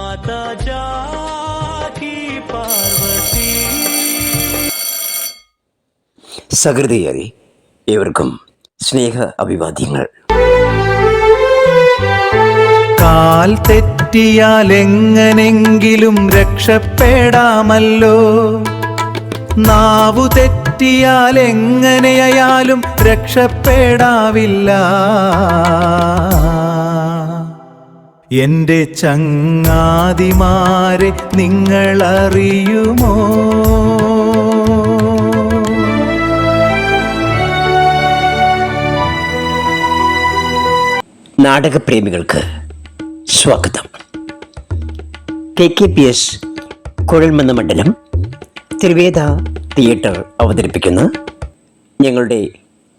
माता जाकी पार्वती. സഹൃദയരെ, ഏവർക്കും സ്നേഹ അഭിവാദ്യങ്ങൾ. കാൽ തെറ്റിയാൽ എങ്ങനെങ്കിലും രക്ഷപ്പെടാമല്ലോ, നാവു തെറ്റിയാൽ എങ്ങനെയായാലും രക്ഷപ്പെടാവില്ല. എന്റെ ചങ്ങാതിമാരെ നിങ്ങളറിയുമോ? നാടകപ്രേമികൾക്ക് സ്വാഗതം. KKPS കുഴൽമന്ന മണ്ഡലം ത്രിവേദ തിയേറ്റർ അവതരിപ്പിക്കുന്ന ഞങ്ങളുടെ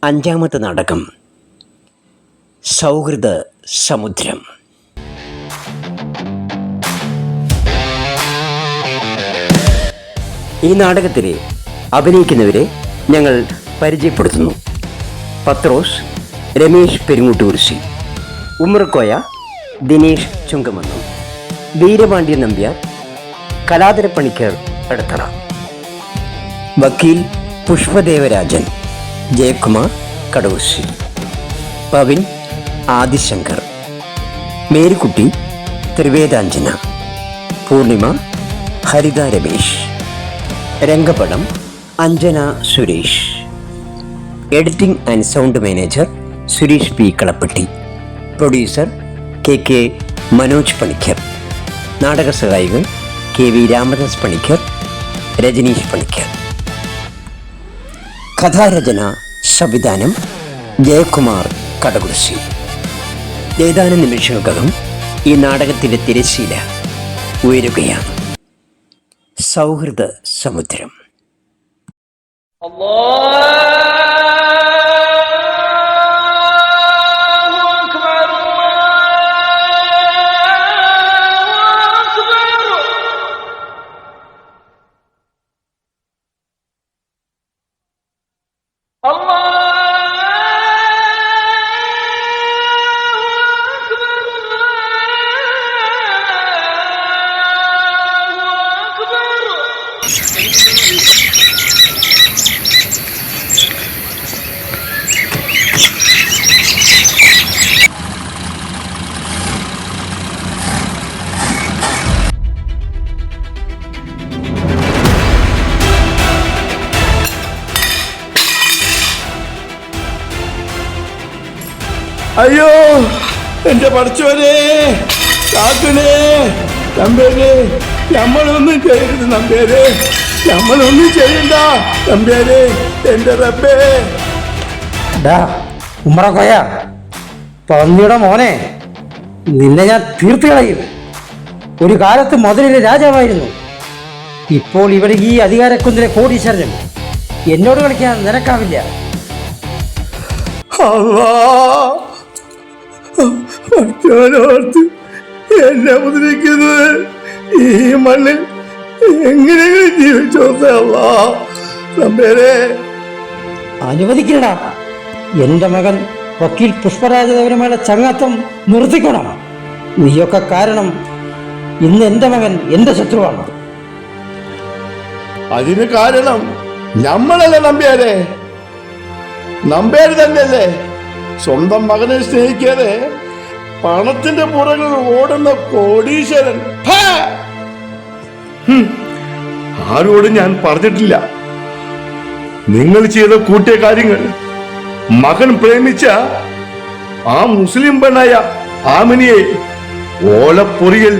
5ാമത്തെ നാടകം സൗഹൃദ സമുദ്രം. ഈ നാടകത്തിലെ അഭിനയിക്കുന്നവരെ ഞങ്ങൾ പരിചയപ്പെടുത്തുന്നു. പത്രോസ് രമേശ് പെരുങ്ങൂട്ടുകുരിശി, ഉമ്മർക്കോയ ദിനേശ് ചുങ്കമണ്ണു, വീരപാണ്ഡ്യൻ നമ്പ്യാർ, കലാധര പണിക്കർ എടത്തറ, വക്കീൽ പുഷ്പദേവരാജൻ, ജയകുമാർ കടവുശ്ശി, പവിൻ ആദിശങ്കർ, മേരിക്കുട്ടി ത്രിവേദാഞ്ജന, പൂർണിമ ഹരിത രമേശ്, രംഗപടം Anjana Suresh, editing and sound manager Suresh P Kalappatti, producer KK Manoj Panicker, നാടക സഹായികൾ KV രാമദാസ് പണിക്കർ, രജനീഷ് പണിക്കർ. കഥാരചന സംവിധാനം ജയകുമാർ കടകുറിശി. ഏതാനും നിമിഷങ്ങൾക്കകം ഈ നാടകത്തിൻ്റെ തിരശ്ശീല ഉയരുകയാണ്. സൗഹൃദ സമുദ്രം. അയ്യോ, എന്റെ പഠിച്ചോനെ, കാക്കനെ, നമ്പേരെ, നമ്മളൊന്നും ചെയ്യരുത് നമ്പേരെ, നമ്മളൊന്നും ചെയ്യണ്ട നമ്പേരെ, എന്റെ റബ്ബേ. ഉമ്മറക്കോയ, പന്നിയുടെ മോനെ, നിന്നെ ഞാൻ തീർത്തു കളയും. ഒരു കാലത്ത് മധുരയിലെ രാജാവായിരുന്നു. ഇപ്പോൾ ഇവിടെ ഈ അധികാരക്കുന്നിലെ കോടീശ്വരനും. എന്നോട് കളിക്കാൻ നിനക്കാവില്ല. പഠിച്ചോനോർത്ത് എന്നെ മുദ്രിക്കുന്നത് ഈ മണ്ണിൽ എങ്ങനെയെങ്കിലും ജീവിച്ചോട്ടെ നമ്പേരെ. അനുവദിക്കണ. എന്റെ മകൻ വക്കീൽ പുഷ്പരാജദേവനുമായുള്ള ചങ്ങാത്തം നിർത്തിക്കണം. നീയൊക്കെ കാരണം ഇന്ന് എന്റെ മകൻ എന്റെ ശത്രുവാണ്. അതിന് കാരണം നമ്മളല്ലേ നമ്പ്യാരെ, നമ്പേര് തന്നെയല്ലേ. സ്വന്തം മകനെ സ്നേഹിക്കാതെ പണത്തിന്റെ പുറകിൽ ഓടുന്ന കോടീശ്വരൻ. ആരോടും ഞാൻ പറഞ്ഞിട്ടില്ല നിങ്ങൾ ചെയ്ത കൂട്ടിയ കാര്യങ്ങൾ. മകൻ പ്രേമിച്ച ആ മുസ്ലിം പെണ്ണായ ആമിനിയെ ഓലപ്പൊറിയിൽ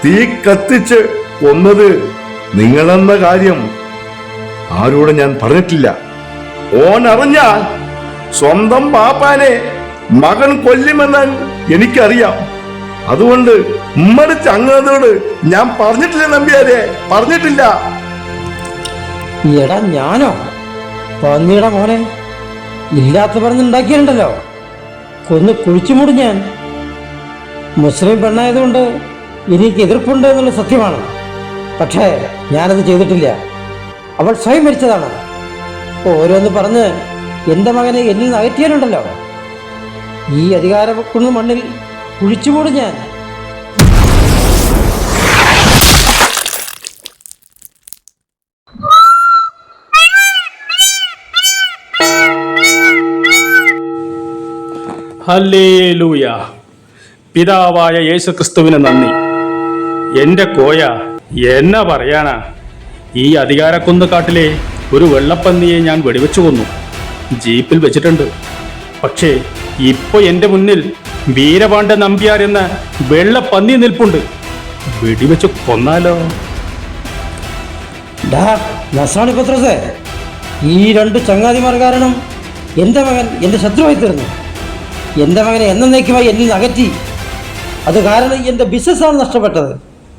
തീ കത്തിച്ച് കൊന്നത് നിങ്ങളെന്ന കാര്യം ആരോടും ഞാൻ പറഞ്ഞിട്ടില്ല. ഓൻ അറിഞ്ഞാൽ സ്വന്തം പാപ്പാനെ മകൻ കൊല്ലുമെന്ന് എനിക്കറിയാം. അതുകൊണ്ട് ഉമ്മയുടെ ചങ്ങനോട് ഞാൻ പറഞ്ഞിട്ടില്ല നമ്പ്യാരെ, പറഞ്ഞിട്ടില്ല. എടാ ഞാനോ? പന്നിയുടെ മോനെ, ഇല്ലാത്ത പറഞ്ഞുണ്ടാക്കിയിട്ടുണ്ടല്ലോ. കൊന്ന് കുഴിച്ചുമൂടി ഞാൻ. മുസ്ലിം പെണ്ണായതുകൊണ്ട് എനിക്ക് എതിർപ്പുണ്ട് എന്നുള്ള സത്യമാണ്. പക്ഷേ ഞാനത് ചെയ്തിട്ടില്ല. അവൾ സ്വയം മരിച്ചതാണ്. ഓരോന്ന് പറഞ്ഞ് എൻ്റെ മകനെ എന്നിൽ നിന്ന് അകറ്റിയാലുണ്ടല്ലോ, ഈ അധികാരക്കുന്ന മണ്ണിൽ കുഴിച്ചുമൂടി ഞാൻ. ഹല്ലേലൂയ. പിതാവായ യേശുക്രിസ്തുവിന് നന്ദി. എൻ്റെ കോയ എന്നാ പറയാനാ, ഈ അധികാരക്കുന്ന് കാട്ടിലെ ഒരു വെള്ളപ്പന്നിയെ ഞാൻ വെടിവെച്ചു കൊന്നു. ജീപ്പിൽ വെച്ചിട്ടുണ്ട്. പക്ഷേ ഇപ്പൊ എൻ്റെ മുന്നിൽ വീരപാണ്ഡ നമ്പ്യാർ എന്ന വെള്ളപ്പന്നി നിൽപ്പുണ്ട്. വെടിവെച്ച് കൊന്നാലോ? ഡാ നസ്രാണി പത്രോസേ, ഈ രണ്ട് ചങ്ങാതിമാർ കാരണം എൻ്റെ മകൻ എൻ്റെ ശത്രുവായി തീർന്നു. എൻ്റെ മകനെ എന്നേക്കുമായി എന്നിൽ നിന്ന് അകറ്റി. അത് കാരണം എൻ്റെ ബിസിനസ്സാണ് നഷ്ടപ്പെട്ടത്.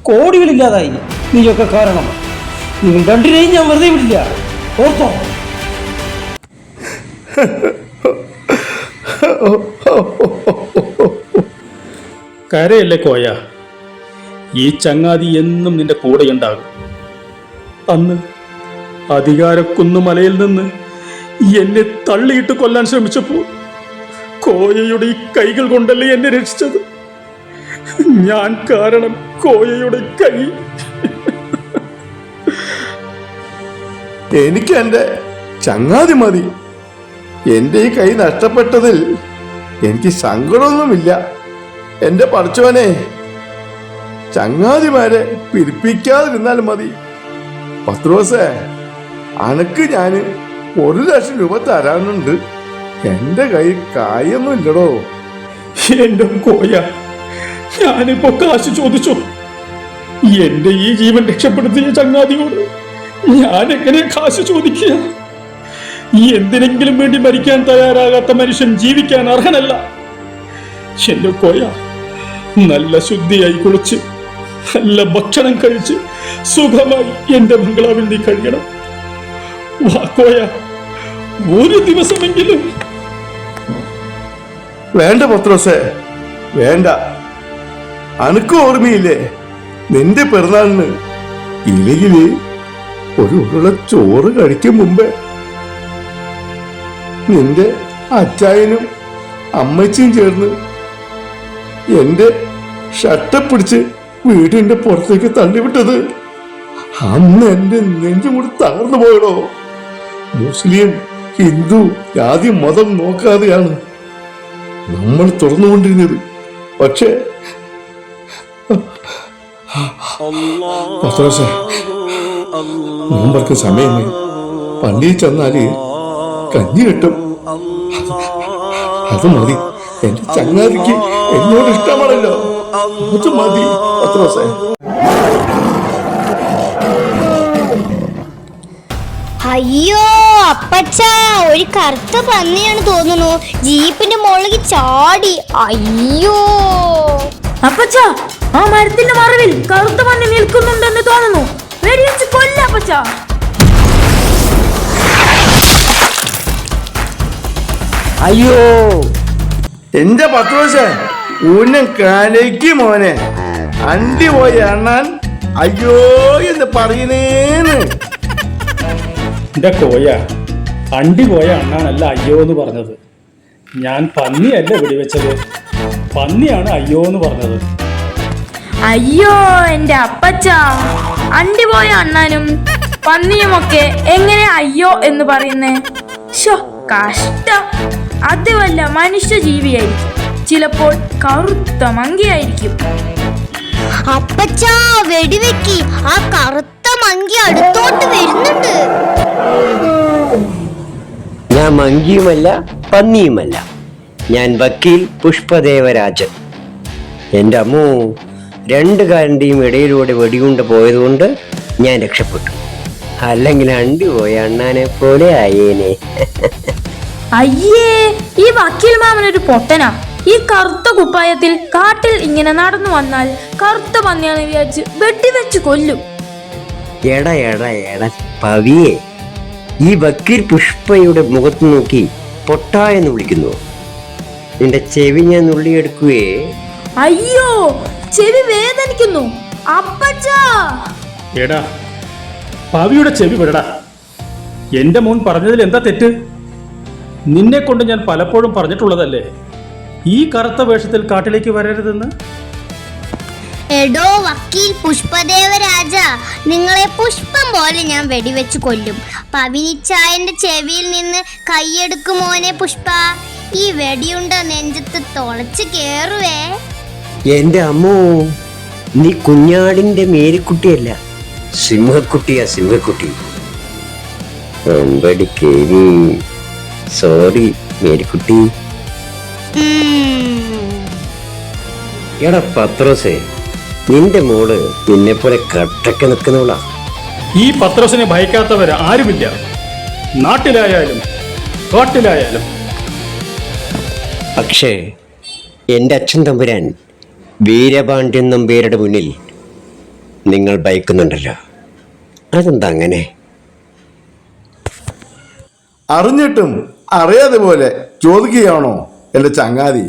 കോടികളില്ലാതായി. നീയൊക്കെ കാരണം. നിങ്ങൾ രണ്ടിനെയും ഞാൻ വെറുതെ വിടില്ല. ഓർത്തോ? കരയല്ലേ കോയ, ഈ ചങ്ങാതി എന്നും നിന്റെ കൂടെയുണ്ടാകും. അന്ന് അധികാരക്കുന്നുമലയിൽ നിന്ന് എന്നെ തള്ളിയിട്ട് കൊല്ലാൻ ശ്രമിച്ചപ്പോൾ കോയയുടെ ഈ കൈകൾ കൊണ്ടല്ലേ എന്നെ രക്ഷിച്ചത്. ഞാൻ കാരണം കോയയുടെ കൈ. എനിക്ക് എൻ്റെ ചങ്ങാതി മതി. എൻ്റെ ഈ കൈ നഷ്ടപ്പെട്ടതിൽ എനിക്ക് സങ്കടമൊന്നുമില്ല. എൻ്റെ പഠിച്ചവനെ, ചങ്ങാതിമാരെ പിരിപ്പിക്കാതിരുന്നാൽ മതി. പത്രോസേ, അനക്ക് ഞാൻ 1,00,000 രൂപ തരാനുണ്ട്. എൻ്റെ കൈ കായൊന്നും ഇല്ലടോ. എന്റെ കോയ, ഞാനിപ്പോ കാശ് ചോദിച്ചു. എന്റെ ഈ ജീവൻ രക്ഷപ്പെടുത്തിയ ചങ്ങാതിയോട് ഞാൻ എങ്ങനെ കാശ് ചോദിക്കുക? എന്തിനെങ്കിലും വേണ്ടി മരിക്കാൻ തയ്യാറാകാത്ത മനുഷ്യൻ ജീവിക്കാൻ അർഹനല്ല. എന്റെ കോയ, നല്ല ശുദ്ധിയായി കുളിച്ച് നല്ല ഭക്ഷണം കഴിച്ച് സുഖമായി എന്റെ ബംഗ്ലാവിൽ നീ കഴിയണം. വാ കോയ, ഒരു ദിവസമെങ്കിലും. വേണ്ട പത്രോസേ, വേണ്ട. അനക്ക് ഓർമ്മയില്ലേ നിന്റെ പിറന്നാളിന് ഇലയില് ഒരു ഉരുള ചോറ് കഴിക്കും മുമ്പേ നിന്റെ അച്ചായനും അമ്മച്ചിയും ചേർന്ന് എന്റെ ഷർട്ട് പിടിച്ച് വീടിന്റെ പുറത്തേക്ക് തള്ളിവിട്ടത്? അന്ന് എന്റെ നെഞ്ചുമുടി തകർന്നു പോയടോ. മുസ്ലിം ഹിന്ദു ജാതി മതം നോക്കാതെയാണ് നമ്മൾ തുറന്നുകൊണ്ടിരുന്നത്. പക്ഷേ പത്രോസേ, നോമ്പർക്ക് സമയമായി. പള്ളിയിൽ ചെന്നാല് കഞ്ഞി കിട്ടും. അത് മതി. എന്റെ ചങ്ങാതിക്ക് എന്നോട് ഇഷ്ടമാണല്ലോ. അത് മതി പത്രോസേ. അയ്യോ അപ്പച്ചാ, ഒരു കറുത്ത പന്നിയാണ് തോന്നുന്നു. ജീപ്പിന്റെ മുകളിലേക്ക് ചാടി. അയ്യോ അപ്പച്ചാ, ആ മരത്തിന്റെ മറവിൽ കറുത്ത പന്നി നിൽക്കുന്നുണ്ടെന്ന് തോന്നുന്നു. വെടിവെച്ച് കൊല്ല അപ്പച്ചാ. അയ്യോ, എന്റെ പത്രോസേ, ഊനം കാലേക്ക് മോനെ. അണ്ടി പോയി അണ്ണാൻ അയ്യോ എന്ന് പറയുന്നേന്ന്. എന്റെ കോയ, അണ്ടി പോയ അണ്ണാനല്ല അയ്യോ എന്ന് പറഞ്ഞത്. ഞാൻ പന്നിയല്ല വെടിവെച്ചത്, പന്നിയാണ് അയ്യോ എന്ന് പറഞ്ഞത്. അയ്യോ എന്റെ അപ്പച്ചാ, അണ്ടി പോയ അണ്ണാനും പന്നിയുമൊക്കെ എങ്ങനെ അയ്യോ എന്ന് പറയുന്നേ? ശോ, കഷ്ടം. അത് വല്ല മനുഷ്യ ജീവിയായിരിക്കും. ചിലപ്പോൾ കറുത്ത മങ്കിയായിരിക്കും. അപ്പച്ചാ, വെടിവെക്കി. ആ കറുത്ത മങ്കി അടുത്തോട്ട് വരുന്നുണ്ട്. ഞാൻ മങ്കിയുമല്ല പന്നിയുമല്ല. ഞാൻ വക്കീൽ പുഷ്പദേവരാജൻ. എൻ്റെ അമ്മോ, രണ്ട് കാലിൻ്റെയും ഇടയിലൂടെ വെടികൊണ്ട് പോയതുകൊണ്ട് ഞാൻ രക്ഷപ്പെട്ടു. അല്ലെങ്കിൽ അണ്ടി പോയ അണ്ണാനെ പോലെ ആയേനെ. അയ്യേ, ഈ വക്കീൽ മാമനൊരു പൊട്ടനാ. ഈ കറുത്ത കുപ്പായത്തിൽ കാട്ടിൽ ഇങ്ങനെ നടന്നു വന്നാൽ കറുത്ത പന്നിയാന്ന് വിചാരിച്ച് വെടിവെച്ച് കൊല്ലും. എട എട എട പവിയെ, ഈ വക്കീൽ പുഷ്പയുടെ മുഖത്ത് നോക്കി പൊട്ട എന്ന് വിളിക്കുന്നു. നിന്റെ ചെവി ഞാൻ നുള്ളിയെടുക്കുവേ. അയ്യോ, ചെവി വേദനിക്കുന്നു അപ്പച്ചാ. എടാ, പവിയുടെ ചെവി വിടടാ. എന്റെ മോൻ പറഞ്ഞതിൽ എന്താ തെറ്റ്? നിന്നെ കൊണ്ട് ഞാൻ പലപ്പോഴും പറഞ്ഞിട്ടുള്ളതല്ലേ ഈ കറുത്ത വേഷത്തിൽ കാട്ടിലേക്ക് വരരുതെന്ന്. എടോ വക്കീൽ പുഷ്പദേവരാജ, നിങ്ങളെ പുഷ്പം പോലെ ഞാൻ വെടിവെച്ച് കൊല്ലും. പവിനിച്ചായന്റെ ചെവിയിൽ നിന്ന് കൈയെടുക്കുമോനെ പുഷ്പ. ഈ വെടിയുണ്ട നെഞ്ചത്ത് തുളച്ച് കേറുവേ. എന്റെ അമ്മോ, നീ കുഞ്ഞാടിന്റെ മേരിക്കുട്ടിയല്ല, സിംഹക്കുട്ടിയാ സിംഹക്കുട്ടി. അമ്പടി കേരി. സോറി മേരിക്കുട്ടി. എടാ പത്രോസേ, നിന്റെ മോള് നിന്നെ പോലെ കട്ടൊക്കെ നിൽക്കുന്നവളാ. ഈ പത്രോസിനെ ഭയക്കാത്തവർ ആരുമില്ല, നാട്ടിലായാലും കാട്ടിലായാലും. പക്ഷേ എൻ്റെ അച്ഛൻ തമ്പുരാൻ വീരപാണ്ഡ്യൻ നമ്പ്യാരുടെ മുന്നിൽ നിങ്ങൾ ഭയക്കുന്നുണ്ടല്ലോ, അതെന്താ അങ്ങനെ? അറിഞ്ഞിട്ടും അറിയാതെ പോലെ ചോദിക്കുകയാണോ എൻ്റെ ചങ്ങാതി?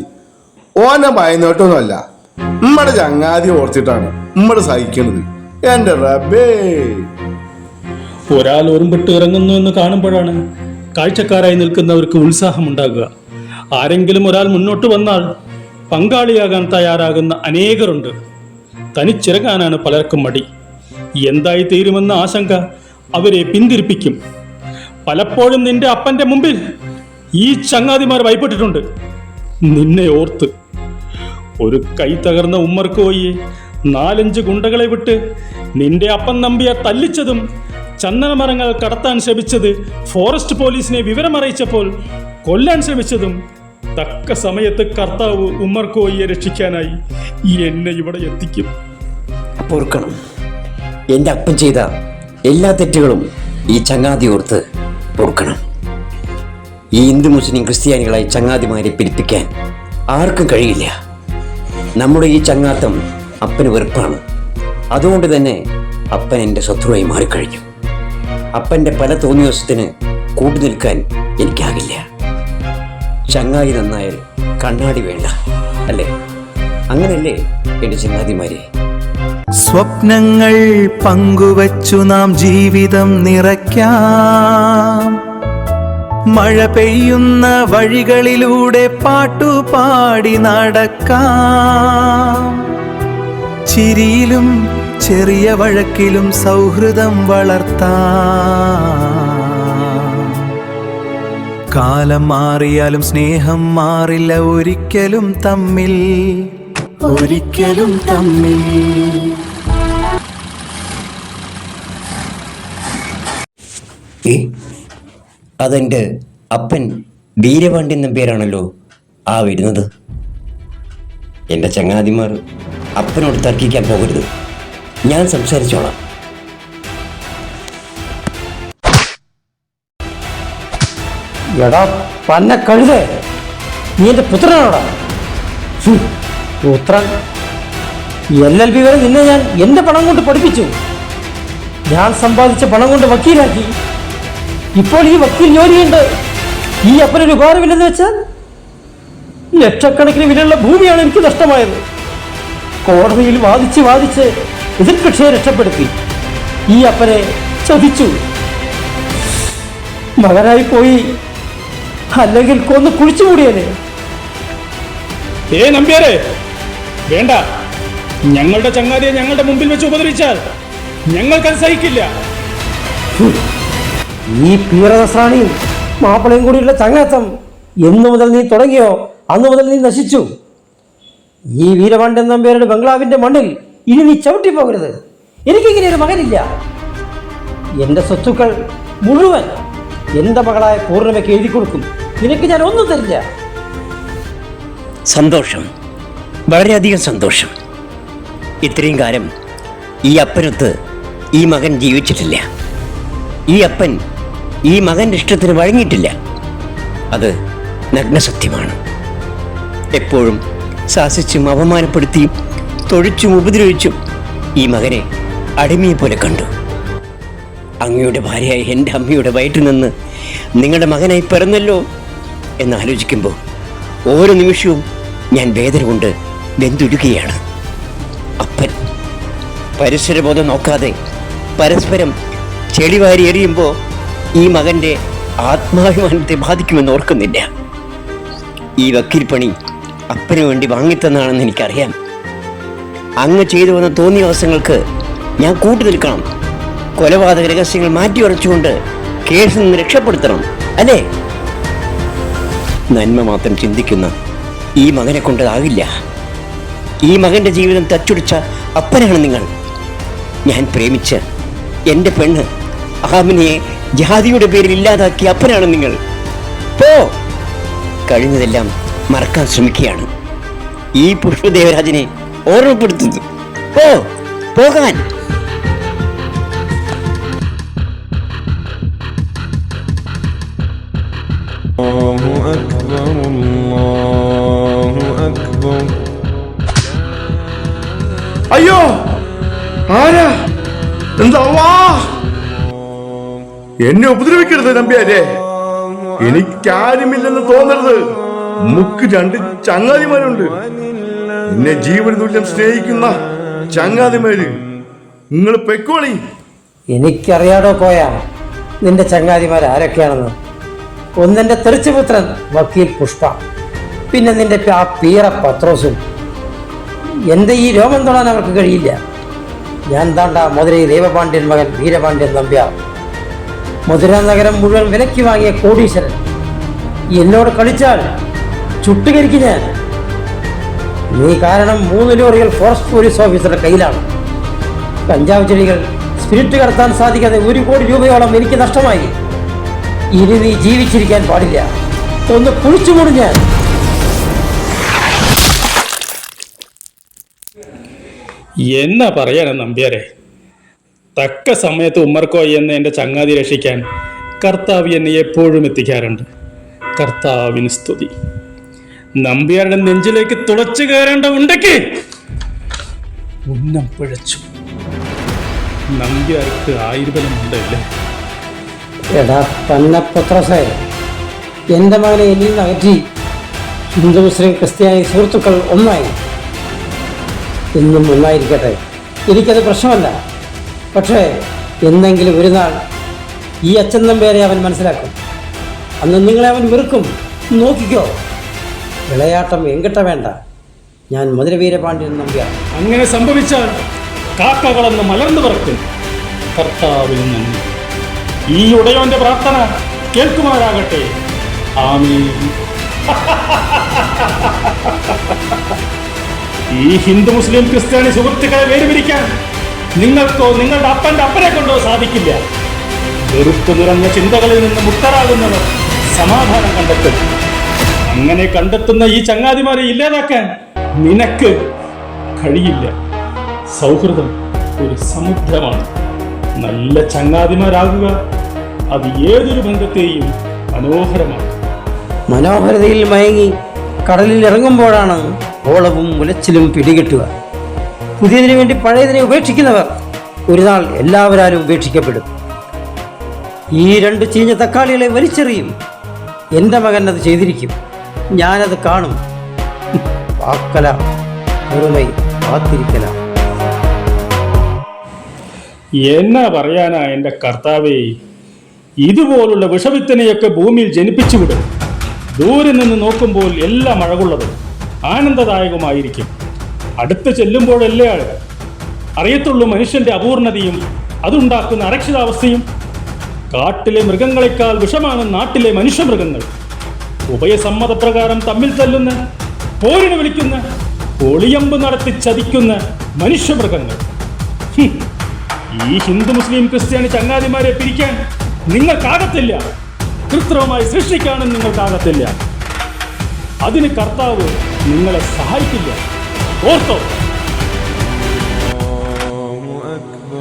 ഓനെ ഭയന്നോട്ടൊന്നുമല്ല, നമ്മടെ ചങ്ങാതി ഓർത്തിട്ടാണ് നമ്മടെ സഹിക്കണത്. എൻ്റെ റബ്ബേ, ഒരാൾ ഒരുമ്പിട്ട് ഇറങ്ങുന്നു എന്ന് കാണുമ്പോഴാണ് കാഴ്ചക്കാരായി നിൽക്കുന്നവർക്ക് ഉത്സാഹമുണ്ടാകുക. ആരെങ്കിലും ഒരാൾ മുന്നോട്ട് വന്നാൽ പങ്കാളിയാകാൻ തയ്യാറാകുന്ന അനേകരുണ്ട്. തനിച്ചിറങ്ങാനാണ് പലർക്കും മടി. എന്തായി തീരുമെന്ന ആശങ്ക അവരെ പിന്തിരിപ്പിക്കും. പലപ്പോഴും നിന്റെ അപ്പന്റെ മുമ്പിൽ ഈ ചങ്ങാതിമാർ ഭയപ്പെട്ടിട്ടുണ്ട്, നിന്നെ ഓർത്ത്. ഒരു കൈ തകർന്ന ഉമ്മർക്കോയെ 4-5 ഗുണ്ടകളെ വിട്ട് നിന്റെ അപ്പൻ നമ്പിയെ തല്ലിച്ചതും, ചന്ദനമരങ്ങൾ കടത്താൻ ശ്രമിച്ചത്, ഫോറസ്റ്റ് പോലീസിനെ വിവരമറിയിച്ചപ്പോൾ കൊല്ലാൻ ശ്രമിച്ചതും, തക്ക സമയത്ത് കർത്താവ് ഉമ്മർക്കോയെ രക്ഷിക്കാനായി എന്നെ ഇവിടെ എത്തിക്കും. പൊറുക്കണം. എൻ്റെ അപ്പൻ ചെയ്ത എല്ലാ തെറ്റുകളും ഈ ചങ്ങാതി ഓർത്ത് പൊറുക്കണം. ഈ ഹിന്ദു മുസ്ലിം ക്രിസ്ത്യാനികളായി ചങ്ങാതിമാരെ പിരിപ്പിക്കാൻ ആർക്കും കഴിയില്ല. നമ്മുടെ ഈ ചങ്ങാത്തം അപ്പന് വെറുപ്പാണ്. അതുകൊണ്ട് തന്നെ അപ്പൻ എൻ്റെ ശത്രുവായി മാറിക്കഴിഞ്ഞു. അപ്പൻ്റെ പല തോന്നിയവസത്തിന് കൂട്ടുനിൽക്കാൻ എനിക്കാകില്ല. ചങ്ങാതി നന്നായാൽ കണ്ണാടി വേണ്ട, അല്ലേ? അങ്ങനല്ലേ എൻ്റെ ചങ്ങാതിമാരെ? സ്വപ്നങ്ങൾ പങ്കുവച്ചു നാം ജീവിതം നിറയ്ക്കാം. മഴ പെയ്യുന്ന വഴികളിലൂടെ പാട്ടുപാടി നടക്കാം. ചിരിയിലും ചെറിയ വഴക്കിലും സൗഹൃദം വളർത്താം. കാലം മാറിയാലും സ്നേഹം മാറില്ല ഒരിക്കലും തമ്മിൽ, ഒരിക്കലും തമ്മിൽ. അതെൻ്റെ അപ്പൻ വീരപാണ്ഡ്യൻ നമ്പ്യാരാണല്ലോ ആ വരുന്നത്. എൻ്റെ ചങ്ങാതിമാർ അപ്പനോട് തർക്കിക്കാൻ പോകരുത്, ഞാൻ സംസാരിച്ചോളാം. എടാ പന്ന കഴുതേ, നീ എൻ്റെ പുത്രനാണോടാ? പുത്രൻ? LLB വരെ നിന്നെ ഞാൻ എൻ്റെ പണം കൊണ്ട് പഠിപ്പിച്ചു. ഞാൻ സമ്പാദിച്ച പണം കൊണ്ട് വക്കീലാക്കി. ഇപ്പോൾ ഈ വക്കീൽ ജോലിയുണ്ട്. ഈ അപ്പനൊരു ഉപകാരമില്ലെന്ന് വെച്ചാൽ ലക്ഷക്കണക്കിന് വിലയുള്ള ഭൂമിയാണ് എനിക്ക് നഷ്ടമായത്. കോടതിയിൽ വാദിച്ച് വാദിച്ച് എതിർകക്ഷിയെ രക്ഷപ്പെടുത്തി ഈ അപ്പനെ ചതിച്ചു. മകനായി പോയി, അല്ലെങ്കിൽ കൊന്ന് കുഴിച്ചുകൂടിയനെ. നമ്പ്യാരെ, വേണ്ട. ഞങ്ങളുടെ ചങ്ങാതിയെ ഞങ്ങളുടെ മുമ്പിൽ വെച്ച് ഉപദ്രവിച്ചാൽ ഞങ്ങൾക്കത് സഹിക്കില്ല. ഈ പീറനസ്രാണിയും മാപ്പിളയും കൂടിയുള്ള ചങ്ങാത്തം എന്നു മുതൽ നീ തുടങ്ങിയോ അന്നു മുതൽ നീ നശിച്ചു. ഈ വീരപാണ്ഡ്യൻ നമ്പ്യാരുടെ ബംഗ്ലാവിന്റെ മണ്ണിൽ ഇനി നീ ചവിട്ടി പോകരുത്. എനിക്കിങ്ങനെ ഒരു മകനില്ല. എൻ്റെ സ്വത്തുക്കൾ മുഴുവൻ എൻ്റെ മകളായ പൂർണ്ണിമയ്ക്ക് എഴുതി കൊടുക്കും. നിനക്ക് ഞാൻ ഒന്നും തരില്ല. സന്തോഷം, വളരെയധികം സന്തോഷം. ഇത്രയും കാലം ഈ അപ്പനൊത്ത് ഈ മകൻ ജീവിച്ചിട്ടില്ല. ഈ അപ്പൻ ഈ മകൻ്റെ ഇഷ്ടത്തിന് വഴങ്ങിയിട്ടില്ല. അത് നഗ്നസത്യമാണ്. എപ്പോഴും ശാസിച്ചും അപമാനപ്പെടുത്തിയും തൊഴിച്ചും ഉപദ്രവിച്ചും ഈ മകനെ അടിമയെ പോലെ കണ്ടു. അങ്ങയുടെ ഭാര്യയായി എൻ്റെ അമ്മയുടെ വയറ്റിൽ നിന്ന് നിങ്ങളുടെ മകനായി പിറന്നല്ലോ എന്നാലോചിക്കുമ്പോൾ ഓരോ നിമിഷവും ഞാൻ വേദന കൊണ്ട് വെന്തുരുകയാണ്. അപ്പൻ പരിസരബോധം നോക്കാതെ പരസ്പരം ചെളിവാരി എറിയുമ്പോൾ ഈ മകൻ്റെ ആത്മാഭിമാനത്തെ ബാധിക്കുമെന്ന് ഓർക്കുന്നില്ല. ഈ വക്കീൽ പണി അപ്പന് വേണ്ടി വാങ്ങിത്തന്നാണെന്ന് എനിക്കറിയാം. അങ്ങ് ചെയ്തു വന്ന തോന്നിയ ദിവസങ്ങൾക്ക് ഞാൻ കൂട്ടുനിൽക്കണം. കൊലപാതക രഹസ്യങ്ങൾ മാറ്റി ഉറച്ചുകൊണ്ട് കേസിൽ നിന്ന് രക്ഷപ്പെടുത്തണം, അല്ലേ? നന്മ മാത്രം ചിന്തിക്കുന്ന ഈ മകനെ കൊണ്ടതാകില്ല. ഈ മകന്റെ ജീവിതം തച്ചുടിച്ച അപ്പനാണ് നിങ്ങൾ. ഞാൻ പ്രേമിച്ച എൻ്റെ പെണ്ണ് ആമിനയെ ജാതിയുടെ പേരിൽ ഇല്ലാതാക്കിയ അപ്പനാണ് നിങ്ങൾ. പോ, കഴിഞ്ഞതെല്ലാം മറക്കാൻ ശ്രമിക്കുകയാണ്. ഈ പുഷ്പദേവരാജനെ ഓർമ്മപ്പെടുത്തുന്നു. പോകാൻ. അയ്യോ, ആരാ? എന്താ? എന്നെ ഉപദ്രവിക്കരുത് നമ്പ്യാരെ. എനിക്കാരുമില്ലെന്ന് തോന്നരുത്. നമുക്ക് 2 ചങ്ങാതിമാരുണ്ട്. എന്നെ ജീവൻ തുല്യം സ്നേഹിക്കുന്ന ചങ്ങാതിമാര്. നിങ്ങൾ പെക്കോളി. എനിക്കറിയാടോ കോയ നിന്റെ ചങ്ങാതിമാർ ആരൊക്കെയാണെന്ന്. ഒന്നെന്റെ തെറിച്ചുപുത്രൻ വക്കീൽ പുഷ്പ, പിന്നെ നിന്റെ ആ പീറ പത്രോസും. എൻ്റെ ഈ രോമം തൊടാൻ അവർക്ക് കഴിയില്ല. ഞാൻ താണ്ട മധുരൈ ദേവപാണ്ഡ്യൻ മകൻ വീരപാണ്ഡ്യൻ നമ്പ്യാർ, മധുര നഗരം മുഴുവൻ വിലയ്ക്ക് വാങ്ങിയ കോടീശ്വരൻ. എന്നോട് കളിച്ചാൽ ചുട്ടുകരിക്കും ഞാൻ. നീ കാരണം 3 ലോറികൾ ഫോറസ്റ്റ് പോലീസ് ഓഫീസറുടെ കയ്യിലാണ്. കഞ്ചാവ് ചെടികൾ സ്പിരിറ്റ് കടത്താൻ സാധിക്കാതെ 1 കോടി രൂപയോളം എനിക്ക് നഷ്ടമായി. ഇനി നീ ജീവിച്ചിരിക്കാൻ പാടില്ല. ഒന്ന് കുഴിച്ചുമൂടും ഞാൻ. എന്നാ പറയാനാ നമ്പ്യാരെ, തക്ക സമയത്ത് ഉമ്മർക്കോയി എന്ന എൻ്റെ ചങ്ങാതി രക്ഷിക്കാൻ കർത്താവ് എന്നെ എപ്പോഴും എത്തിക്കാറുണ്ട്. കർത്താവിന് സ്തുതി. നമ്പ്യാരുടെ നെഞ്ചിലേക്ക് തുളച്ചു കയറേണ്ട ഉണ്ടക്ക് ഉന്നം പിഴച്ചു. നമ്പ്യാർക്ക് ആയുർബലമുണ്ടല്ലേ? എടാ തന്നെ പത്രോസേ, എൻ്റെ മകനെ എന്നിൽ നിന്ന് അകറ്റി ഹിന്ദു മുസ്ലിം ക്രിസ്ത്യാനി സുഹൃത്തുക്കൾ ഒന്നായി. എന്നും ഒന്നായിരിക്കട്ടെ, എനിക്കത് പ്രശ്നമല്ല. പക്ഷേ എന്നെങ്കിലും ഒരു നാൾ ഈ അച്ഛൻ നമ്പ്യാരെ അവൻ മനസ്സിലാക്കും. അന്ന് നിങ്ങളെ അവൻ വെറുക്കും. നോക്കിക്കോ. വിളയാട്ടം എങ്കിട്ട വേണ്ട. ഞാൻ മധുര വീരപാണ്ഡ്യൻ നമ്പ്യാർ. അങ്ങനെ സംഭവിച്ചാൽ കാക്കകളെന്ന് മലർന്നു പറക്കും. കർത്താവിന് നന്ദി. ഈ ഉടയോന്റെ പ്രാർത്ഥന കേൾക്കുമാറാകട്ടെ. ആമീൻ. ഈ ഹിന്ദു മുസ്ലിം ക്രിസ്ത്യാനി സുഹൃത്തുക്കളെ വേർപിരിക്കാൻ നിങ്ങൾക്കോ നിങ്ങളുടെ അപ്പന്റെ അപ്പനെ കൊണ്ടോ സാധിക്കില്ല. വെറുപ്പ് നിറഞ്ഞ ചിന്തകളിൽ നിന്ന് മുക്തരാകുന്നവർ സമാധാനം കണ്ടെത്തും. അങ്ങനെ കണ്ടെത്തുന്ന ഈ ചങ്ങാതിമാരെ ഇല്ലാതാക്കാൻ നിനക്ക് കഴിയില്ല. സൗഹൃദം ഒരു സമുദ്രമാണ്. നല്ല ചങ്ങാതിമാരാകുക അത് ഏതൊരു ബന്ധത്തെയും മനോഹരമാണ്. മനോഹരതയിൽ മയങ്ങി കടലിൽ ഇറങ്ങുമ്പോഴാണ് ഓളവും മുലച്ചിലും പിടികിട്ടുക. പുതിയതിനു വേണ്ടി പഴയതിനെ ഉപേക്ഷിക്കുന്നവർ ഒരു നാൾ എല്ലാവരും ഉപേക്ഷിക്കപ്പെടും. ഈ 2 ചീഞ്ഞ തക്കാളികളെ വലിച്ചെറിയും. എൻ്റെ മകൻ അത് ചെയ്തിരിക്കും. ഞാനത് കാണും. വാക്കല വെറുമൈ കാത്തിരിക്കല. എന്നാ പറയാനാ എൻ്റെ കർത്താവേ, ഇതുപോലുള്ള വിഷവിത്തനെയൊക്കെ ഭൂമിയിൽ ജനിപ്പിച്ചുവിടും. ദൂരെ നിന്ന് നോക്കുമ്പോൾ എല്ലാം അഴകുള്ളതും ആനന്ദദായകമായിരിക്കും. അടുത്ത് ചെല്ലുമ്പോഴല്ലേ അറിയത്തുള്ളൂ മനുഷ്യന്റെ അപൂർണതയും അതുണ്ടാക്കുന്ന അരക്ഷിതാവസ്ഥയും. കാട്ടിലെ മൃഗങ്ങളെക്കാൾ വിഷമാണ് നാട്ടിലെ മനുഷ്യമൃഗങ്ങൾ. ഉഭയസമ്മതപ്രകാരം തമ്മിൽ തല്ലുന്ന, പോരിന് വിളിക്കുന്ന, ഒളിയമ്പ് നടത്തി ചതിക്കുന്ന മനുഷ്യമൃഗങ്ങൾ. ഈ ഹിന്ദു മുസ്ലിം ക്രിസ്ത്യാനി ചങ്ങാതിമാരെ പിരിക്കാൻ നിങ്ങൾക്കാകത്തില്ല. കൃത്രിമമായി സൃഷ്ടിക്കാനും നിങ്ങൾക്കാകത്തില്ല. അതിന് കർത്താവ് നിങ്ങളെ സഹായിക്കില്ല. ഓർത്തോ?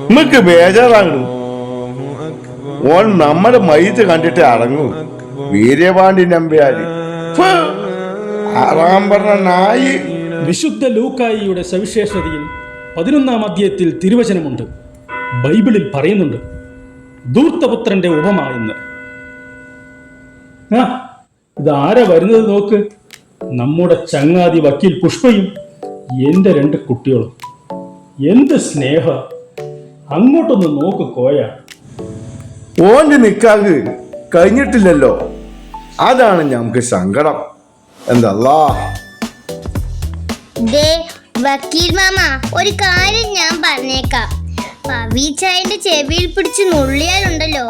നമുക്ക് ബേജാറാകണം. ഓൻ നമ്മുടെ മയ്യത്ത് കണ്ടിട്ട് അടങ്ങൂ. വീരപാണ്ഡ്യൻ നമ്പ്യാര് ആറാം പറഞ്ഞ നായി. വിശുദ്ധ ലൂക്കായിയുടെ സവിശേഷതയിൽ 11-ാം അധ്യായത്തിൽ തിരുവചനമുണ്ട്. ബൈബിളിൽ പറയുന്നുണ്ട് ധൂർത്തപുത്രന്റെ ഉപമ എന്ന്. ഇതാരാ വരുന്നത് നോക്ക്. നമ്മുടെ ചങ്ങാതി വക്കീൽ പുഷ്പയും എൻ്റെ 2 കുട്ടികളും. എന്ത് സ്നേഹ! അങ്ങോട്ടൊന്ന് നോക്ക് കോയ. ഓന്റെ നിക്കാഹ് കഴിഞ്ഞിട്ടില്ലല്ലോ. അതാണ് ഞമ്മക്ക് സങ്കടം. എന്തല്ലാ വക്കീൽ മാമ, ഒരു കാര്യം ഞാൻ പറഞ്ഞേക്കാം. പവീച്ചായന്റെ ചെവിയിൽ പിടിച്ച് നുള്ളിയാലുണ്ടല്ലോ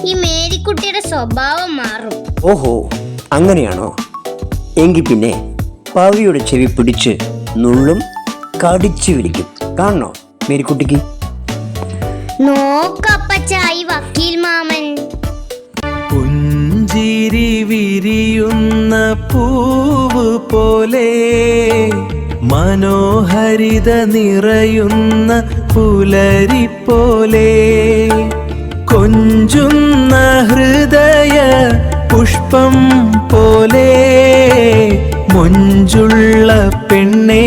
ഈ മേരിക്കുട്ടിയുടെ സ്വഭാവം മാറും. ഓഹോ, അങ്ങനെയാണോ? എങ്കിൽ പിന്നെ പവിയുടെ ചെവി പിടിച്ച് നുള്ളും, കടിച്ചു വിരിക്കും. കാണണോ മേരിക്കുട്ടിക്ക്? നോക്കപ്പച്ച ഈ വക്കീൽ മാമൻ. പുഞ്ചിരി വിരിയുന്ന പൂവ് പോലെ, മനോഹരിത നിറയുന്ന പുലരി പോലെ, കൊഞ്ചുന്ന ഹൃദയ പുഷ്പം പോലെ, മൊഞ്ചുള്ള പെണ്ണേ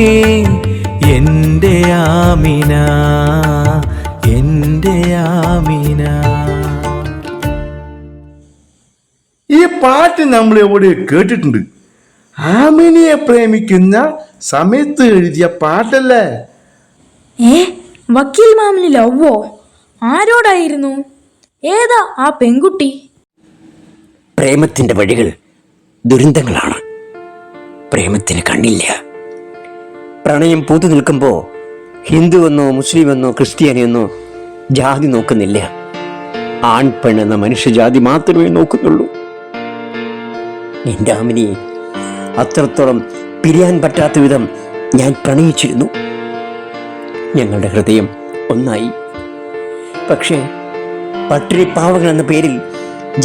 എൻ്റെ ആമിന, എൻ്റെ ആമിന. ഈ പാട്ട് നമ്മൾ എവിടെ കേട്ടിട്ടുണ്ട്? ആമിനിയെ പ്രേമിക്കുന്ന സമയത്ത് എഴുതിയ പാട്ടല്ലേ? വക്കീൽ മാമന് ലവ്വോ? ആരോടായിരുന്നു? ഏതാ ആ പെൺകുട്ടി? പ്രേമത്തിന്റെ വഴികൾ ദുരന്തങ്ങളാണ്. പ്രേമത്തിന് കണ്ണില്ല. പ്രണയം പൂത്തു നിൽക്കുമ്പോ ഹിന്ദുവെന്നോ മുസ്ലിമെന്നോ ക്രിസ്ത്യാനിയെന്നോ ജാതി നോക്കുന്നില്ല. ആൺ പെണ്ണെന്ന മനുഷ്യജാതി മാത്രമേ നോക്കുന്നുള്ളൂ. എൻ്റെ ആമിനിയെ അത്രത്തോളം പിരിയാൻ പറ്റാത്ത വിധം ഞാൻ പ്രണയിച്ചിരുന്നു. ഞങ്ങളുടെ ഹൃദയം ഒന്നായി. പക്ഷേ പട്ടിണി പാവങ്ങൾ എന്ന പേരിൽ,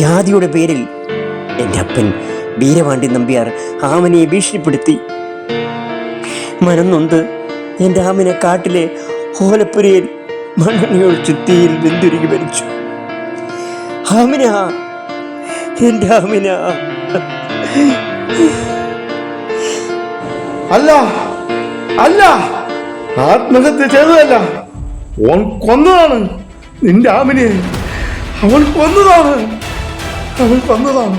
ജാതിയുടെ പേരിൽ എൻ്റെ അപ്പൻ വീരപാണ്ഡ്യൻ നമ്പ്യാർ ആമിനിയെ ഭീഷണിപ്പെടുത്തി. മനംനൊന്ത് എൻ്റെ ആമിനെ കാട്ടിലെ ഓലപ്പുരയിൽ മണ്ണെണ്ണയൊഴിച്ച് തീയിൽ വെന്തുരുകി മരിച്ചു. ആമിന, എൻ്റെ ആമിന. അല്ല അല്ല, ആത്മഹത്യ ചെയ്തതല്ല, ഓൻ കൊന്നതാണ്. നിന്റെ ആമിനെ അവൻ കൊന്നതാണ്, അവൻ കൊന്നതാണ്.